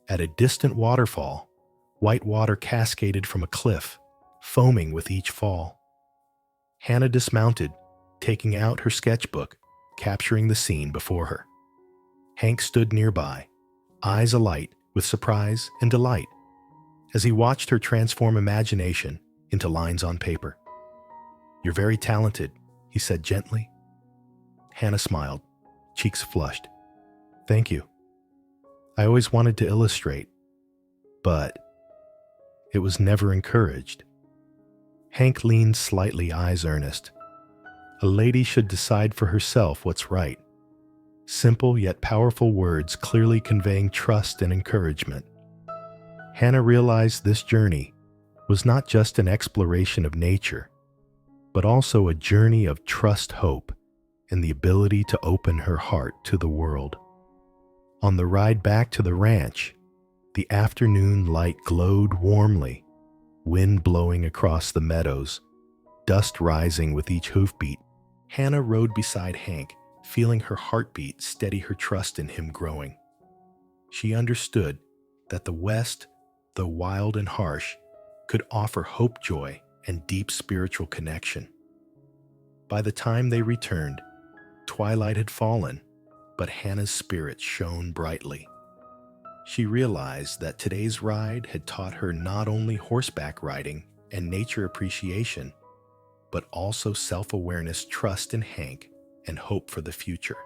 At a distant waterfall, white water cascaded from a cliff, foaming with each fall. Hannah dismounted, taking out her sketchbook, capturing the scene before her. Hank stood nearby, eyes alight with surprise and delight, as he watched her transform imagination into lines on paper. "You're very talented," he said gently. Hannah smiled, cheeks flushed. "Thank you. I always wanted to illustrate, but it was never encouraged." Hank leaned slightly, eyes earnest. "A lady should decide for herself what's right." Simple yet powerful words clearly conveying trust and encouragement. Hannah realized this journey was not just an exploration of nature, but also a journey of trust, hope, and the ability to open her heart to the world. On the ride back to the ranch, the afternoon light glowed warmly, wind blowing across the meadows, dust rising with each hoofbeat. Hannah rode beside Hank, feeling her heartbeat steady, her trust in him growing. She understood that the West, though wild and harsh, could offer hope, joy, and deep spiritual connection. By the time they returned, twilight had fallen, but Hannah's spirit shone brightly. She realized that today's ride had taught her not only horseback riding and nature appreciation, but also self-awareness, trust in Hank, and hope for the future.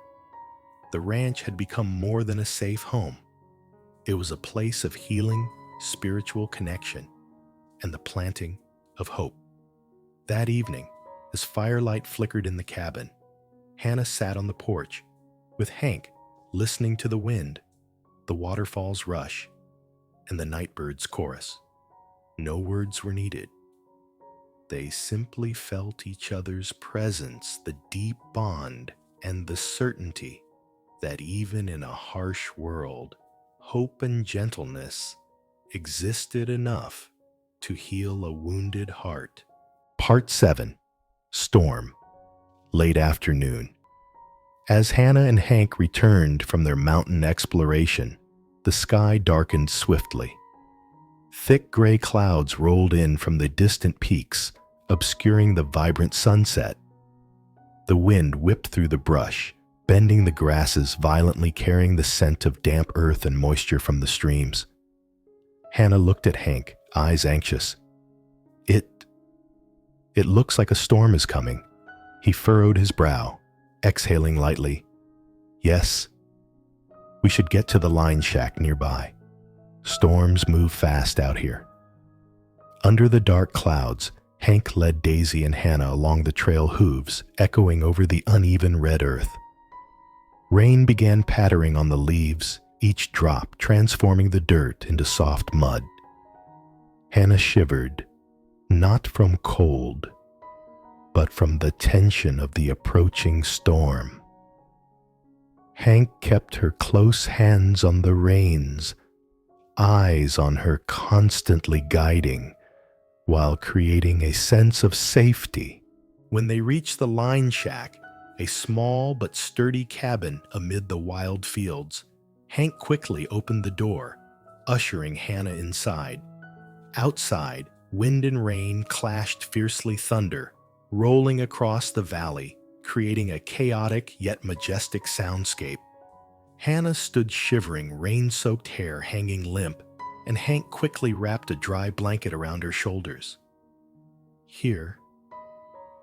The ranch had become more than a safe home. It was a place of healing, spiritual connection, and the planting of hope. That evening, as firelight flickered in the cabin, Hannah sat on the porch, with Hank listening to the wind, the waterfall's rush, and the nightbird's chorus. No words were needed. They simply felt each other's presence, the deep bond, and the certainty that even in a harsh world, hope and gentleness existed enough to heal a wounded heart. Part 7. Storm. Late afternoon. As Hannah and Hank returned from their mountain exploration, the sky darkened swiftly. Thick gray clouds rolled in from the distant peaks, obscuring the vibrant sunset. The wind whipped through the brush, bending the grasses violently, carrying the scent of damp earth and moisture from the streams. Hannah looked at Hank, eyes anxious. It looks like a storm is coming. He furrowed his brow, exhaling lightly. Yes, we should get to the line shack nearby. Storms move fast out here. Under the dark clouds, Hank led Daisy and Hannah along the trail, hooves echoing over the uneven red earth. Rain began pattering on the leaves, each drop transforming the dirt into soft mud. Hannah shivered, not from cold, but from the tension of the approaching storm. Hank kept her close hands on the reins, eyes on her constantly guiding, while creating a sense of safety. When they reached the line shack, a small but sturdy cabin amid the wild fields, Hank quickly opened the door, ushering Hannah inside. Outside, wind and rain clashed fiercely, thunder rolling across the valley, creating a chaotic yet majestic soundscape. Hannah stood shivering, rain-soaked hair hanging limp, and Hank quickly wrapped a dry blanket around her shoulders. "Here,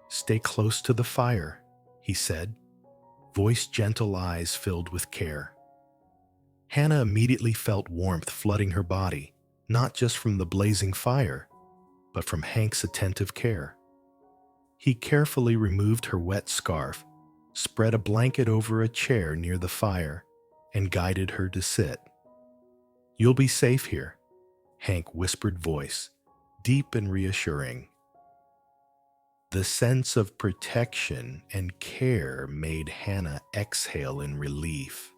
stay close to the fire," he said, voice gentle, eyes filled with care. Hannah immediately felt warmth flooding her body, not just from the blazing fire, but from Hank's attentive care. He carefully removed her wet scarf, spread a blanket over a chair near the fire, and guided her to sit. "You'll be safe here," Hank whispered, voice deep and reassuring. The sense of protection and care made Hannah exhale in relief.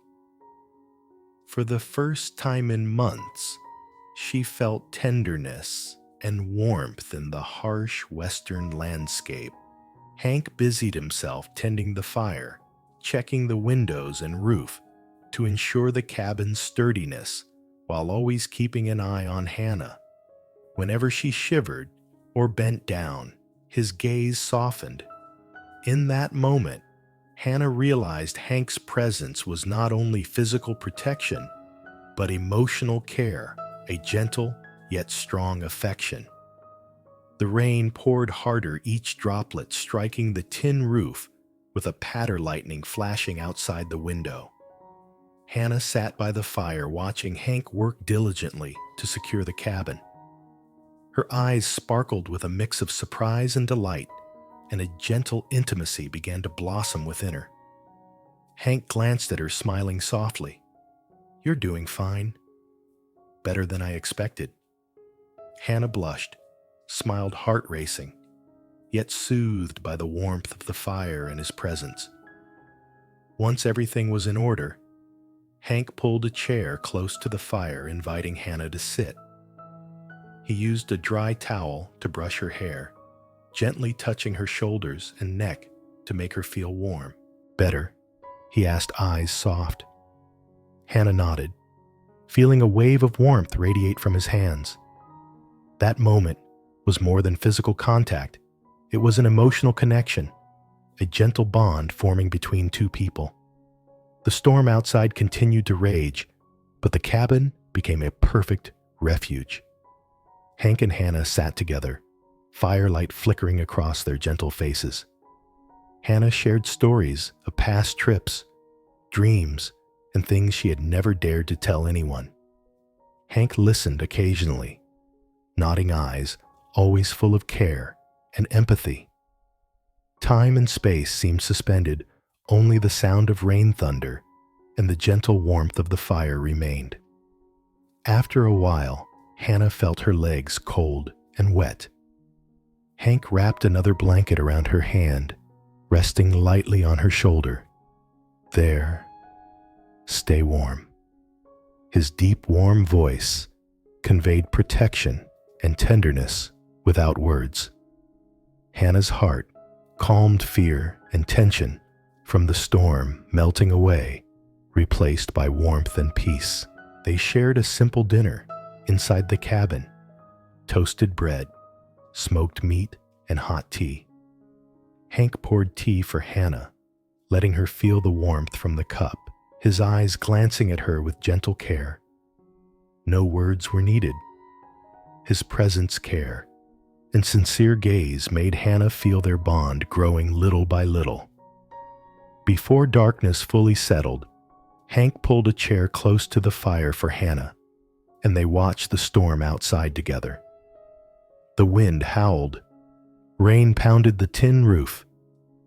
For the first time in months, she felt tenderness and warmth in the harsh western landscape. Hank busied himself tending the fire, checking the windows and roof to ensure the cabin's sturdiness, while always keeping an eye on Hannah. Whenever she shivered or bent down, his gaze softened. In that moment, Hannah realized Hank's presence was not only physical protection, but emotional care, a gentle yet strong affection. The rain poured harder, each droplet striking the tin roof with a patter, lightning flashing outside the window. Hannah sat by the fire, watching Hank work diligently to secure the cabin. Her eyes sparkled with a mix of surprise and delight, and a gentle intimacy began to blossom within her. Hank glanced at her, smiling softly. "You're doing fine. Better than I expected." Hannah blushed, smiled, heart racing, yet soothed by the warmth of the fire and his presence. Once everything was in order, Hank pulled a chair close to the fire, inviting Hannah to sit. He used a dry towel to brush her hair, gently touching her shoulders and neck to make her feel warm. "Better?" he asked, eyes soft. Hannah nodded, feeling a wave of warmth radiate from his hands. That moment was more than physical contact. It was an emotional connection, a gentle bond forming between two people. The storm outside continued to rage, but the cabin became a perfect refuge. Hank and Hannah sat together, firelight flickering across their gentle faces. Hannah shared stories of past trips, dreams, and things she had never dared to tell anyone. Hank listened occasionally, nodding eyes, always full of care and empathy. Time and space seemed suspended, only the sound of rain thunder and the gentle warmth of the fire remained. After a while, Hannah felt her legs cold and wet. Hank wrapped another blanket around her hand, resting lightly on her shoulder. "There, stay warm." His deep, warm voice conveyed protection and tenderness without words. Hannah's heart calmed fear and tension from the storm melting away, replaced by warmth and peace. They shared a simple dinner inside the cabin: toasted bread, smoked meat, and hot tea. Hank poured tea for Hannah, letting her feel the warmth from the cup, his eyes glancing at her with gentle care. No words were needed. His presence, care, and sincere gaze made Hannah feel their bond growing little by little. Before darkness fully settled, Hank pulled a chair close to the fire for Hannah, and they watched the storm outside together. The wind howled. Rain pounded the tin roof,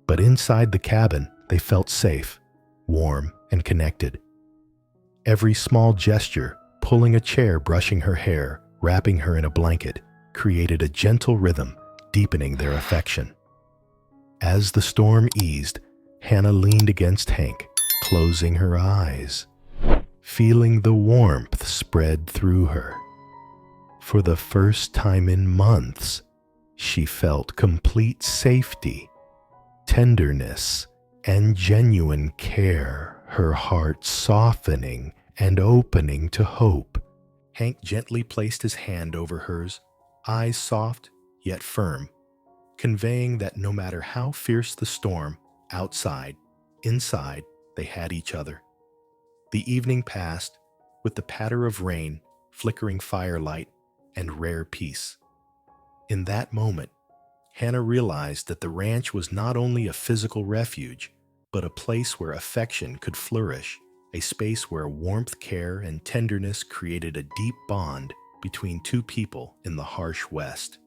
but inside the cabin they felt safe, warm, and connected. Every small gesture, pulling a chair, brushing her hair, wrapping her in a blanket, created a gentle rhythm, deepening their affection. As the storm eased, Hannah leaned against Hank, closing her eyes, feeling the warmth spread through her. For the first time in months, she felt complete safety, tenderness, and genuine care, her heart softening and opening to hope. Hank gently placed his hand over hers, eyes soft yet firm, conveying that no matter how fierce the storm, outside, inside, they had each other. The evening passed with the patter of rain, flickering firelight, and rare peace. In that moment, Hannah realized that the ranch was not only a physical refuge, but a place where affection could flourish, a space where warmth, care, and tenderness created a deep bond between two people in the harsh West.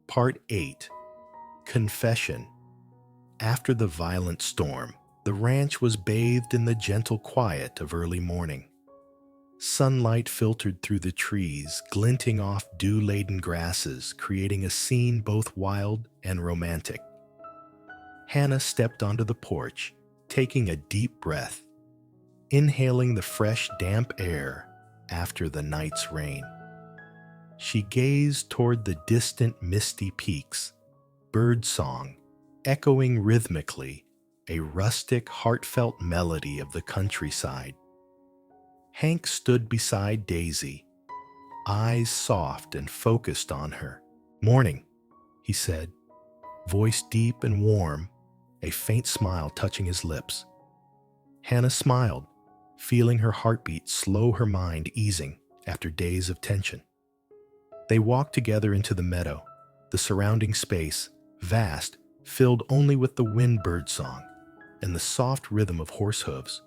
Part 8. Confession. After the violent storm, the ranch was bathed in the gentle quiet of early morning. Sunlight filtered through the trees, glinting off dew-laden grasses, creating a scene both wild and romantic. Hannah stepped onto the porch, taking a deep breath, inhaling the fresh, damp air after the night's rain. She gazed toward the distant, misty peaks, birdsong echoing rhythmically, a rustic, heartfelt melody of the countryside. Hank stood beside Daisy, eyes soft and focused on her. "Morning," he said, voice deep and warm, a faint smile touching his lips. Hannah smiled, feeling her heartbeat slow, her mind easing after days of tension. They walked together into the meadow, the surrounding space, vast, filled only with the wind bird song and the soft rhythm of horse hooves.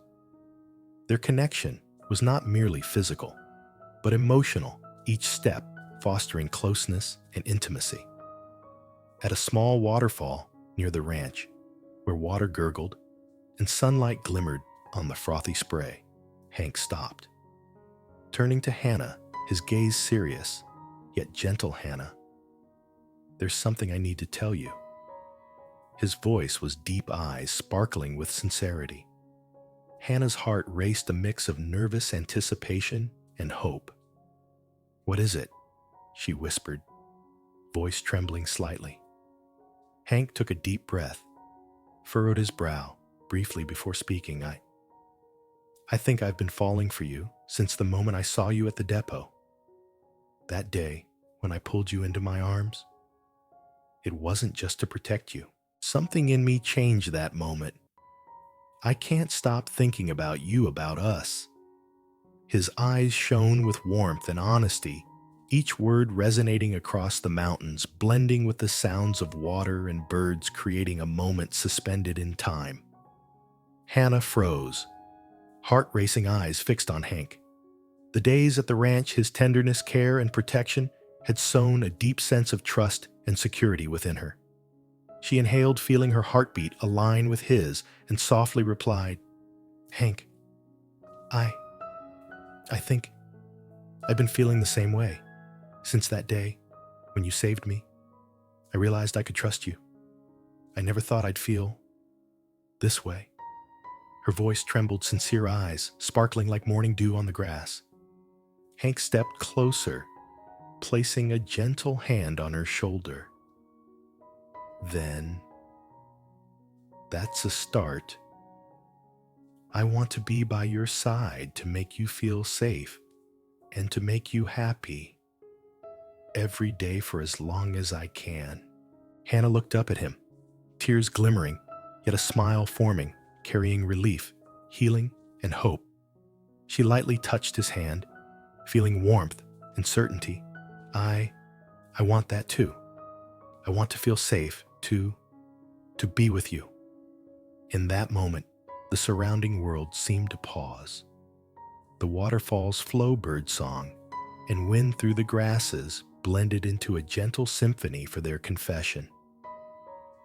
Their connection was not merely physical, but emotional, each step fostering closeness and intimacy. At a small waterfall near the ranch, where water gurgled and sunlight glimmered on the frothy spray, Hank stopped. Turning to Hannah, his gaze serious, yet gentle. "Hannah, there's something I need to tell you." His voice was deep eyes sparkling with sincerity. Hannah's heart raced, a mix of nervous anticipation and hope. "What is it?" she whispered, voice trembling slightly. Hank took a deep breath, furrowed his brow briefly before speaking. I think I've been falling for you since the moment I saw you at the depot. That day, when I pulled you into my arms, it wasn't just to protect you. Something in me changed that moment. I can't stop thinking about you, about us." His eyes shone with warmth and honesty, each word resonating across the mountains, blending with the sounds of water and birds, creating a moment suspended in time. Hannah froze, heart-racing eyes fixed on Hank. The days at the ranch, his tenderness, care, and protection had sown a deep sense of trust and security within her. She inhaled, feeling her heartbeat align with his, and softly replied, "Hank, I think I've been feeling the same way. Since that day, when you saved me, I realized I could trust you. I never thought I'd feel this way." Her voice trembled, sincere eyes sparkling like morning dew on the grass. Hank stepped closer, placing a gentle hand on her shoulder. Then, that's a start. I want to be by your side to make you feel safe and to make you happy every day for as long as I can. Hannah looked up at him, tears glimmering, yet a smile forming, carrying relief, healing, and hope. She lightly touched his hand, feeling warmth and certainty. I want that too. I want to feel safe, to be with you. In that moment, the surrounding world seemed to pause. The waterfall's flow bird song and wind through the grasses blended into a gentle symphony for their confession.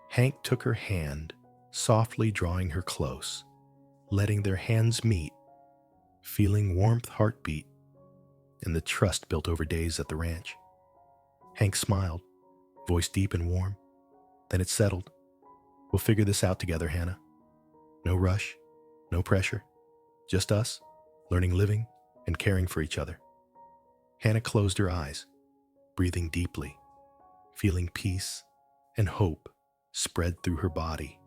Hank took her hand, softly drawing her close, letting their hands meet, feeling warmth heartbeat and the trust built over days at the ranch. Hank smiled, voice deep and warm. Then it settled. We'll figure this out together, Hannah. No rush, no pressure, just us, learning, living, and caring for each other. Hannah closed her eyes, breathing deeply, feeling peace and hope spread through her body.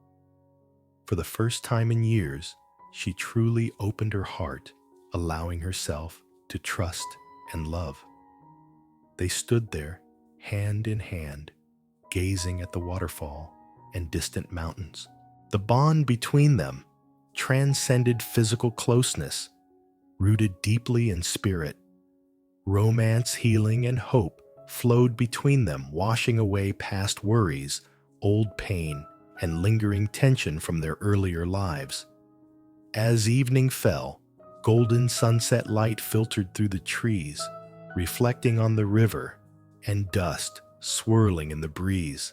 For the first time in years, she truly opened her heart, allowing herself to trust and love. They stood there, hand in hand, gazing at the waterfall and distant mountains. The bond between them transcended physical closeness, rooted deeply in spirit. Romance, healing, and hope flowed between them, washing away past worries, old pain, and lingering tension from their earlier lives. As evening fell, golden sunset light filtered through the trees, reflecting on the river, and dust swirling in the breeze.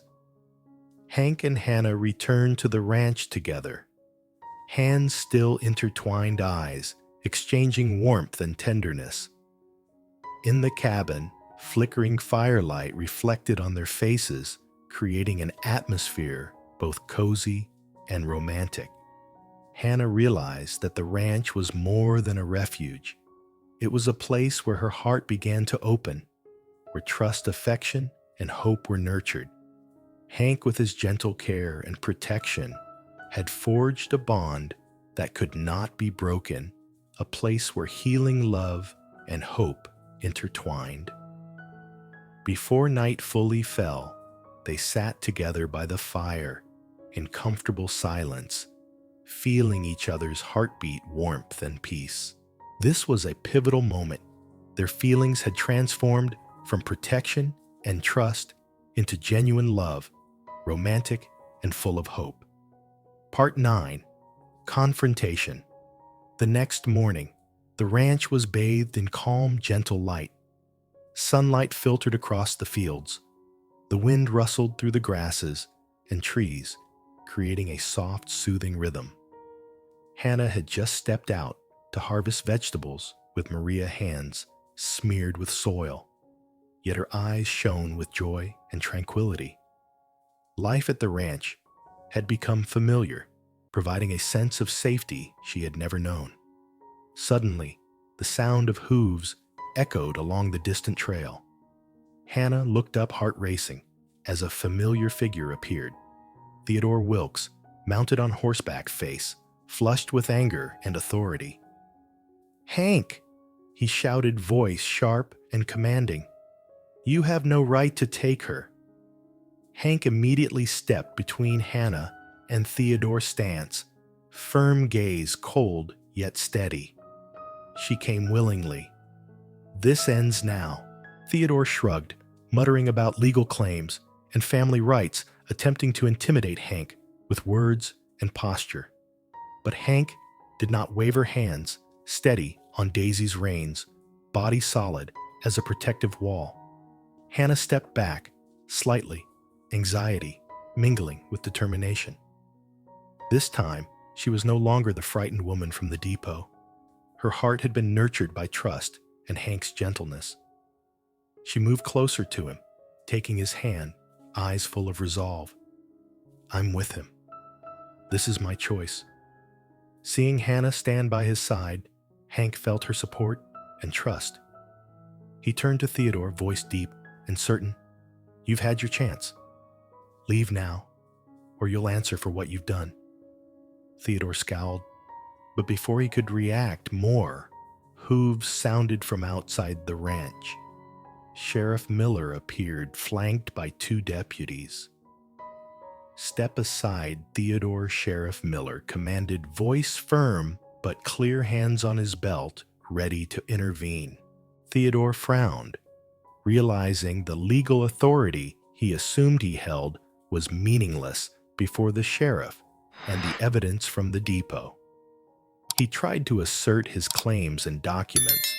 Hank and Hannah returned to the ranch together, hands still intertwined, eyes exchanging warmth and tenderness. In the cabin, flickering firelight reflected on their faces, creating an atmosphere both cozy and romantic. Hannah realized that the ranch was more than a refuge. It was a place where her heart began to open, where trust, affection, and hope were nurtured. Hank, with his gentle care and protection, had forged a bond that could not be broken, a place where healing, love, and hope intertwined. Before night fully fell, they sat together by the fire in comfortable silence, feeling each other's heartbeat, warmth, and peace. This was a pivotal moment. Their feelings had transformed from protection and trust into genuine love, romantic and full of hope. Part 9. Confrontation. The next morning, the ranch was bathed in calm, gentle light. Sunlight filtered across the fields. The wind rustled through the grasses and trees, creating a soft, soothing rhythm. Hannah had just stepped out to harvest vegetables with Maria hands smeared with soil, yet her eyes shone with joy and tranquility. Life at the ranch had become familiar, providing a sense of safety she had never known. Suddenly, the sound of hooves echoed along the distant trail. Hannah looked up, heart racing, as a familiar figure appeared. Theodore Wilkes, mounted on horseback, face flushed with anger and authority. "Hank!" he shouted, voice sharp and commanding. "You have no right to take her." Hank immediately stepped between Hannah and Theodore's stance, firm gaze, cold yet steady. She came willingly. "This ends now." Theodore shrugged, muttering about legal claims and family rights, attempting to intimidate Hank with words and posture. But Hank did not waver, hands steady on Daisy's reins, body solid as a protective wall. Hannah stepped back, slightly, anxiety mingling with determination. This time, she was no longer the frightened woman from the depot. Her heart had been nurtured by trust and Hank's gentleness. She moved closer to him, taking his hand, eyes full of resolve. "I'm with him. This is my choice. Seeing Hannah stand by his side, Hank felt her support and trust. He turned to Theodore, voice deep and certain. "You've had your chance. Leave now, or you'll answer for what you've done." Theodore scowled, but before he could react more, hooves sounded from outside the ranch. Sheriff Miller appeared, flanked by 2 deputies. "Step aside, Theodore." Sheriff Miller commanded, voice firm but clear, hands on his belt, ready to intervene. Theodore frowned, realizing the legal authority he assumed he held was meaningless before the sheriff and the evidence from the depot. He tried to assert his claims and documents,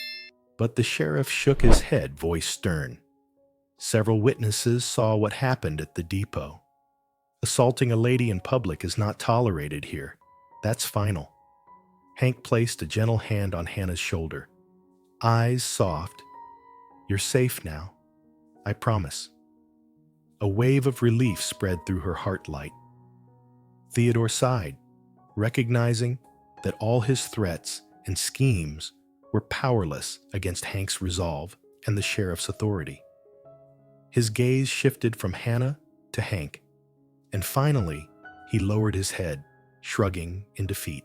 but the sheriff shook his head, voice stern. "Several witnesses saw what happened at the depot. Assaulting a lady in public is not tolerated here. That's final." Hank placed a gentle hand on Hannah's shoulder, eyes soft. "You're safe now. I promise." A wave of relief spread through her heart light. Theodore sighed, recognizing that all his threats and schemes were powerless against Hank's resolve and the sheriff's authority. His gaze shifted from Hannah to Hank, and finally he lowered his head, shrugging in defeat.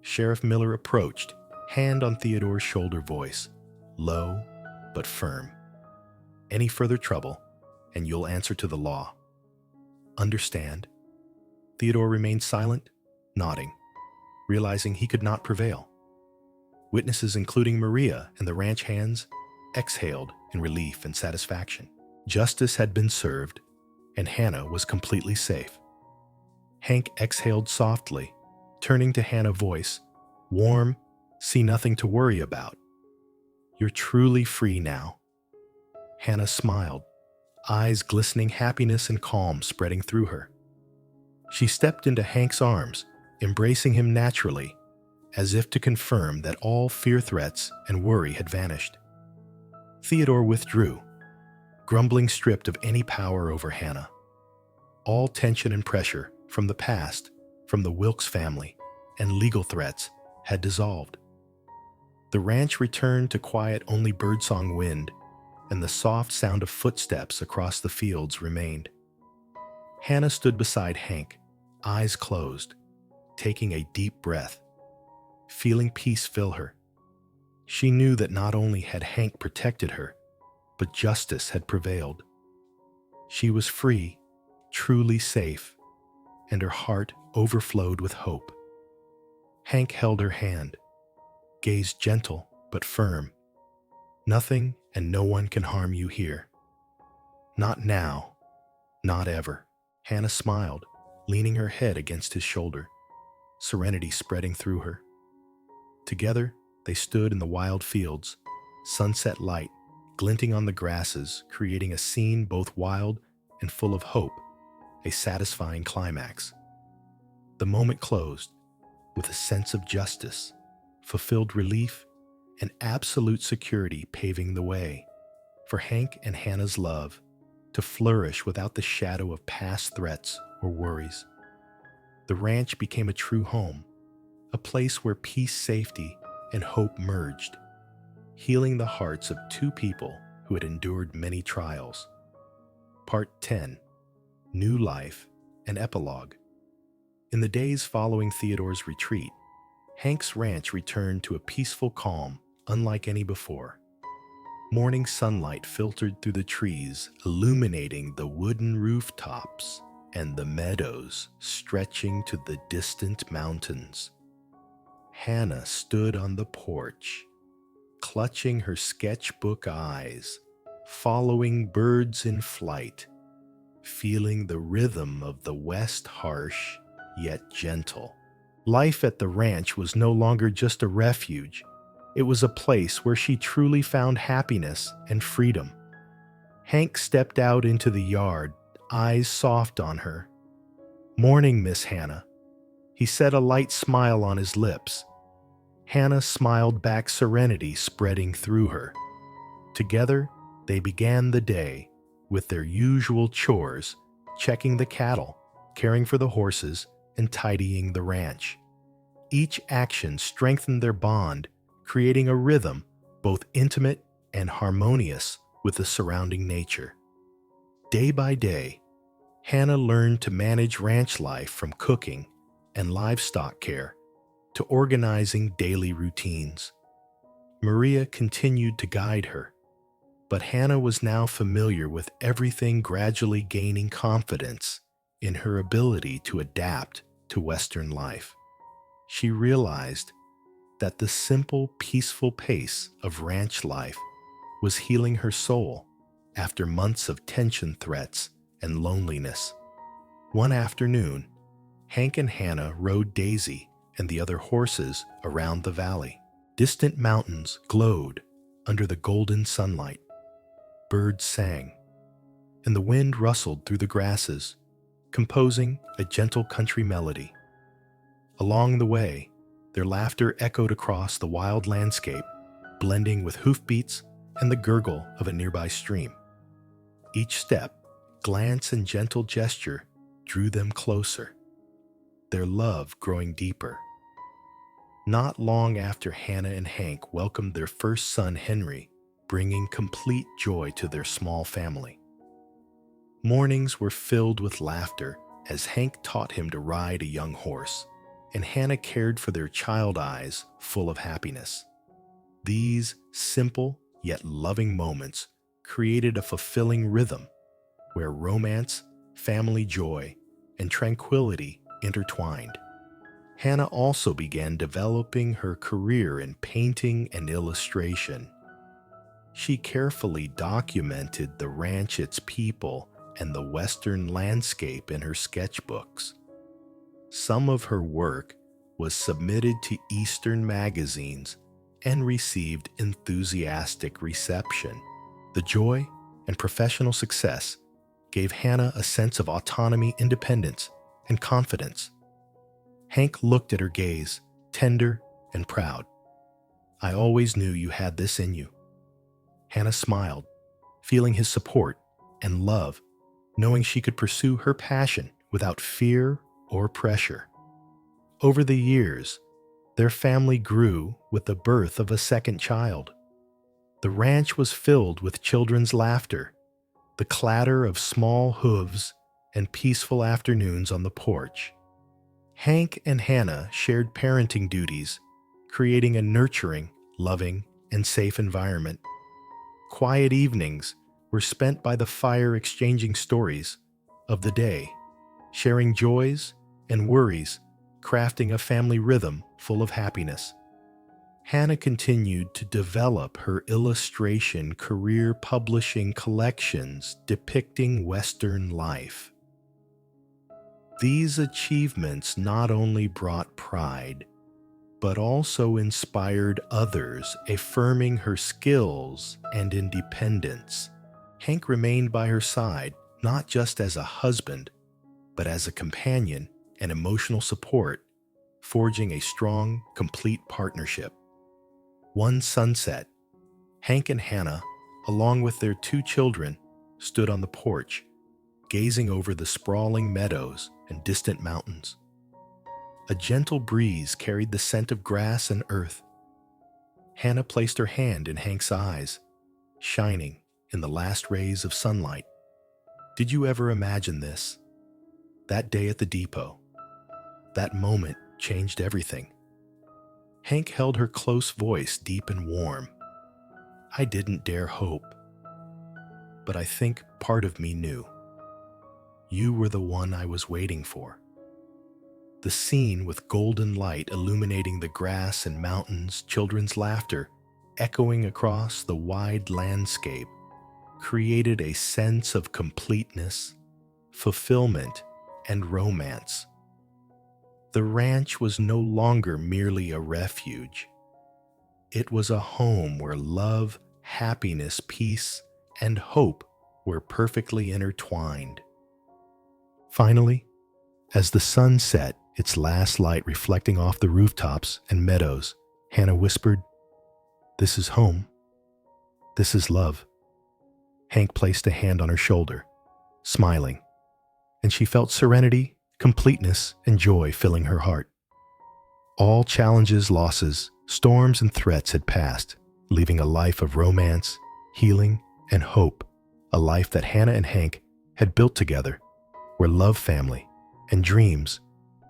Sheriff Miller approached, hand on Theodore's shoulder, voice low but firm. "Any further trouble, and you'll answer to the law. Understand?" Theodore remained silent, nodding, realizing he could not prevail. Witnesses, including Maria and the ranch hands, exhaled in relief and satisfaction. Justice had been served, and Hannah was completely safe. Hank exhaled softly, turning to Hannah, voice warm. "See nothing to worry about. You're truly free now." Hannah smiled, eyes glistening, happiness and calm spreading through her. She stepped into Hank's arms, embracing him naturally, as if to confirm that all fear, threats, and worry had vanished. Theodore withdrew, grumbling, stripped of any power over Hannah. All tension and pressure from the past, from the Wilkes family, and legal threats had dissolved. The ranch returned to quiet. Only birdsong wind and the soft sound of footsteps across the fields remained. Hannah stood beside Hank, eyes closed, taking a deep breath, feeling peace fill her. She knew that not only had Hank protected her, but justice had prevailed. She was free, truly safe, and her heart overflowed with hope. Hank held her hand, gaze gentle but firm. "Nothing and no one can harm you here. Not now, not ever." Hannah smiled, leaning her head against his shoulder, serenity spreading through her. Together, they stood in the wild fields, sunset light glinting on the grasses, creating a scene both wild and full of hope, a satisfying climax. The moment closed with a sense of justice, fulfilled relief, and absolute security, paving the way for Hank and Hannah's love to flourish without the shadow of past threats or worries. The ranch became a true home, a place where peace, safety, and hope merged, healing the hearts of 2 people who had endured many trials. Part 10: New Life and Epilogue. In the days following Theodore's retreat, Hank's ranch returned to a peaceful calm unlike any before. Morning sunlight filtered through the trees, illuminating the wooden rooftops and the meadows stretching to the distant mountains. Hannah stood on the porch, clutching her sketchbook eyes, following birds in flight, feeling the rhythm of the west, harsh yet gentle. Life at the ranch was no longer just a refuge. It was a place where she truly found happiness and freedom. Hank stepped out into the yard, eyes soft on her. "Morning, Miss Hannah." He said, a light smile on his lips. Hannah smiled back, serenity spreading through her. Together, they began the day with their usual chores, checking the cattle, caring for the horses, and tidying the ranch. Each action strengthened their bond, creating a rhythm both intimate and harmonious with the surrounding nature. Day by day, Hannah learned to manage ranch life, from cooking and livestock care to organizing daily routines. Maria continued to guide her, but Hannah was now familiar with everything, gradually gaining confidence in her ability to adapt to Western life. She realized that the simple, peaceful pace of ranch life was healing her soul after months of tension, threats, and loneliness. One afternoon, Hank and Hannah rode Daisy and the other horses around the valley. Distant mountains glowed under the golden sunlight. Birds sang, and the wind rustled through the grasses, composing a gentle country melody. Along the way, their laughter echoed across the wild landscape, blending with hoofbeats and the gurgle of a nearby stream. Each step, glance, and gentle gesture drew them closer, their love growing deeper. Not long after, Hannah and Hank welcomed their first son, Henry, bringing complete joy to their small family. Mornings were filled with laughter as Hank taught him to ride a young horse, and Hannah cared for their child eyes full of happiness. These simple yet loving moments created a fulfilling rhythm where romance, family joy, and tranquility intertwined. Hannah also began developing her career in painting and illustration. She carefully documented the ranch, its people, and the Western landscape in her sketchbooks. Some of her work was submitted to Eastern magazines and received enthusiastic reception. The joy and professional success gave Hannah a sense of autonomy, independence, and confidence. Hank looked at her gaze, tender and proud. "I always knew you had this in you." Hannah smiled, feeling his support and love, knowing she could pursue her passion without fear or pressure. Over the years, their family grew with the birth of a second child. The ranch was filled with children's laughter, the clatter of small hooves, and peaceful afternoons on the porch. Hank and Hannah shared parenting duties, creating a nurturing, loving, and safe environment. Quiet evenings were spent by the fire, exchanging stories of the day, sharing joys and worries, crafting a family rhythm full of happiness. Hannah continued to develop her illustration career, publishing collections depicting Western life. These achievements not only brought pride, but also inspired others, affirming her skills and independence. Hank remained by her side, not just as a husband, but as a companion and emotional support, forging a strong, complete partnership. One sunset, Hank and Hannah, along with their 2 children, stood on the porch, gazing over the sprawling meadows and distant mountains. A gentle breeze carried the scent of grass and earth. Hannah placed her hand in Hank's eyes, shining in the last rays of sunlight. "Did you ever imagine this? That day at the depot. That moment changed everything." Hank held her close, voice deep and warm. "I didn't dare hope, but I think part of me knew. You were the one I was waiting for." The scene, with golden light illuminating the grass and mountains, children's laughter echoing across the wide landscape, created a sense of completeness, fulfillment, and romance. The ranch was no longer merely a refuge. It was a home where love, happiness, peace, and hope were perfectly intertwined. Finally, as the sun set, its last light reflecting off the rooftops and meadows, Hannah whispered, "This is home. This is love." Hank placed a hand on her shoulder, smiling, and she felt serenity, completeness, and joy filling her heart. All challenges, losses, storms, and threats had passed, leaving a life of romance, healing, and hope, a life that Hannah and Hank had built together, where love, family, and dreams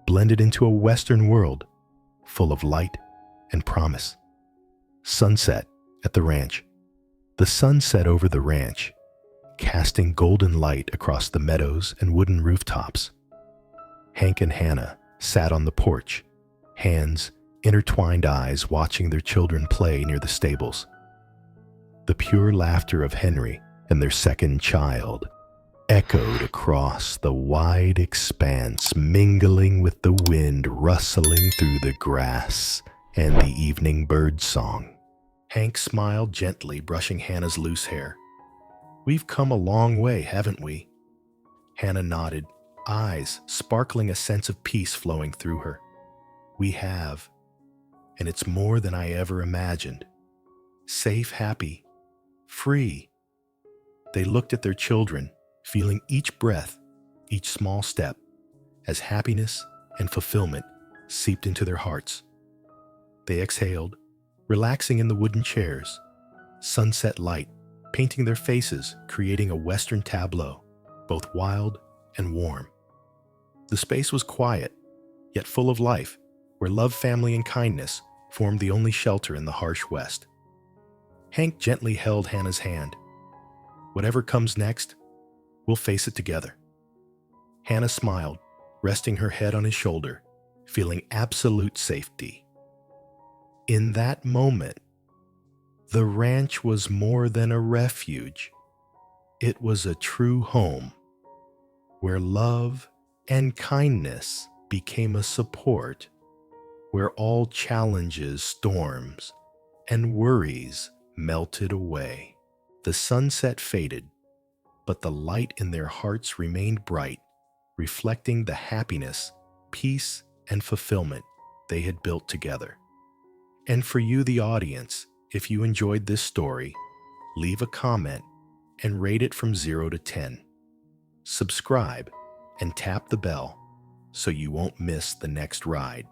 blended into a Western world full of light and promise. Sunset at the ranch. The sun set over the ranch, casting golden light across the meadows and wooden rooftops. Hank and Hannah sat on the porch, hands, intertwined eyes watching their children play near the stables. The pure laughter of Henry and their second child echoed across the wide expanse, mingling with the wind rustling through the grass and the evening bird song. Hank smiled gently, brushing Hannah's loose hair. "We've come a long way, haven't we?" Hannah nodded, eyes sparkling, a sense of peace flowing through her. "We have, and it's more than I ever imagined. Safe, happy, free." They looked at their children, feeling each breath, each small step, as happiness and fulfillment seeped into their hearts. They exhaled, relaxing in the wooden chairs, sunset light painting their faces, creating a Western tableau, both wild and warm. The space was quiet, yet full of life, where love, family, and kindness formed the only shelter in the harsh West. Hank gently held Hannah's hand. "Whatever comes next, we'll face it together." Hannah smiled, resting her head on his shoulder, feeling absolute safety. In that moment, the ranch was more than a refuge. It was a true home, where love and kindness became a support, where all challenges, storms, and worries melted away. The sunset faded, but the light in their hearts remained bright, reflecting the happiness, peace, and fulfillment they had built together. And for you, the audience, if you enjoyed this story, leave a comment and rate it from 0 to 10. Subscribe and tap the bell so you won't miss the next ride.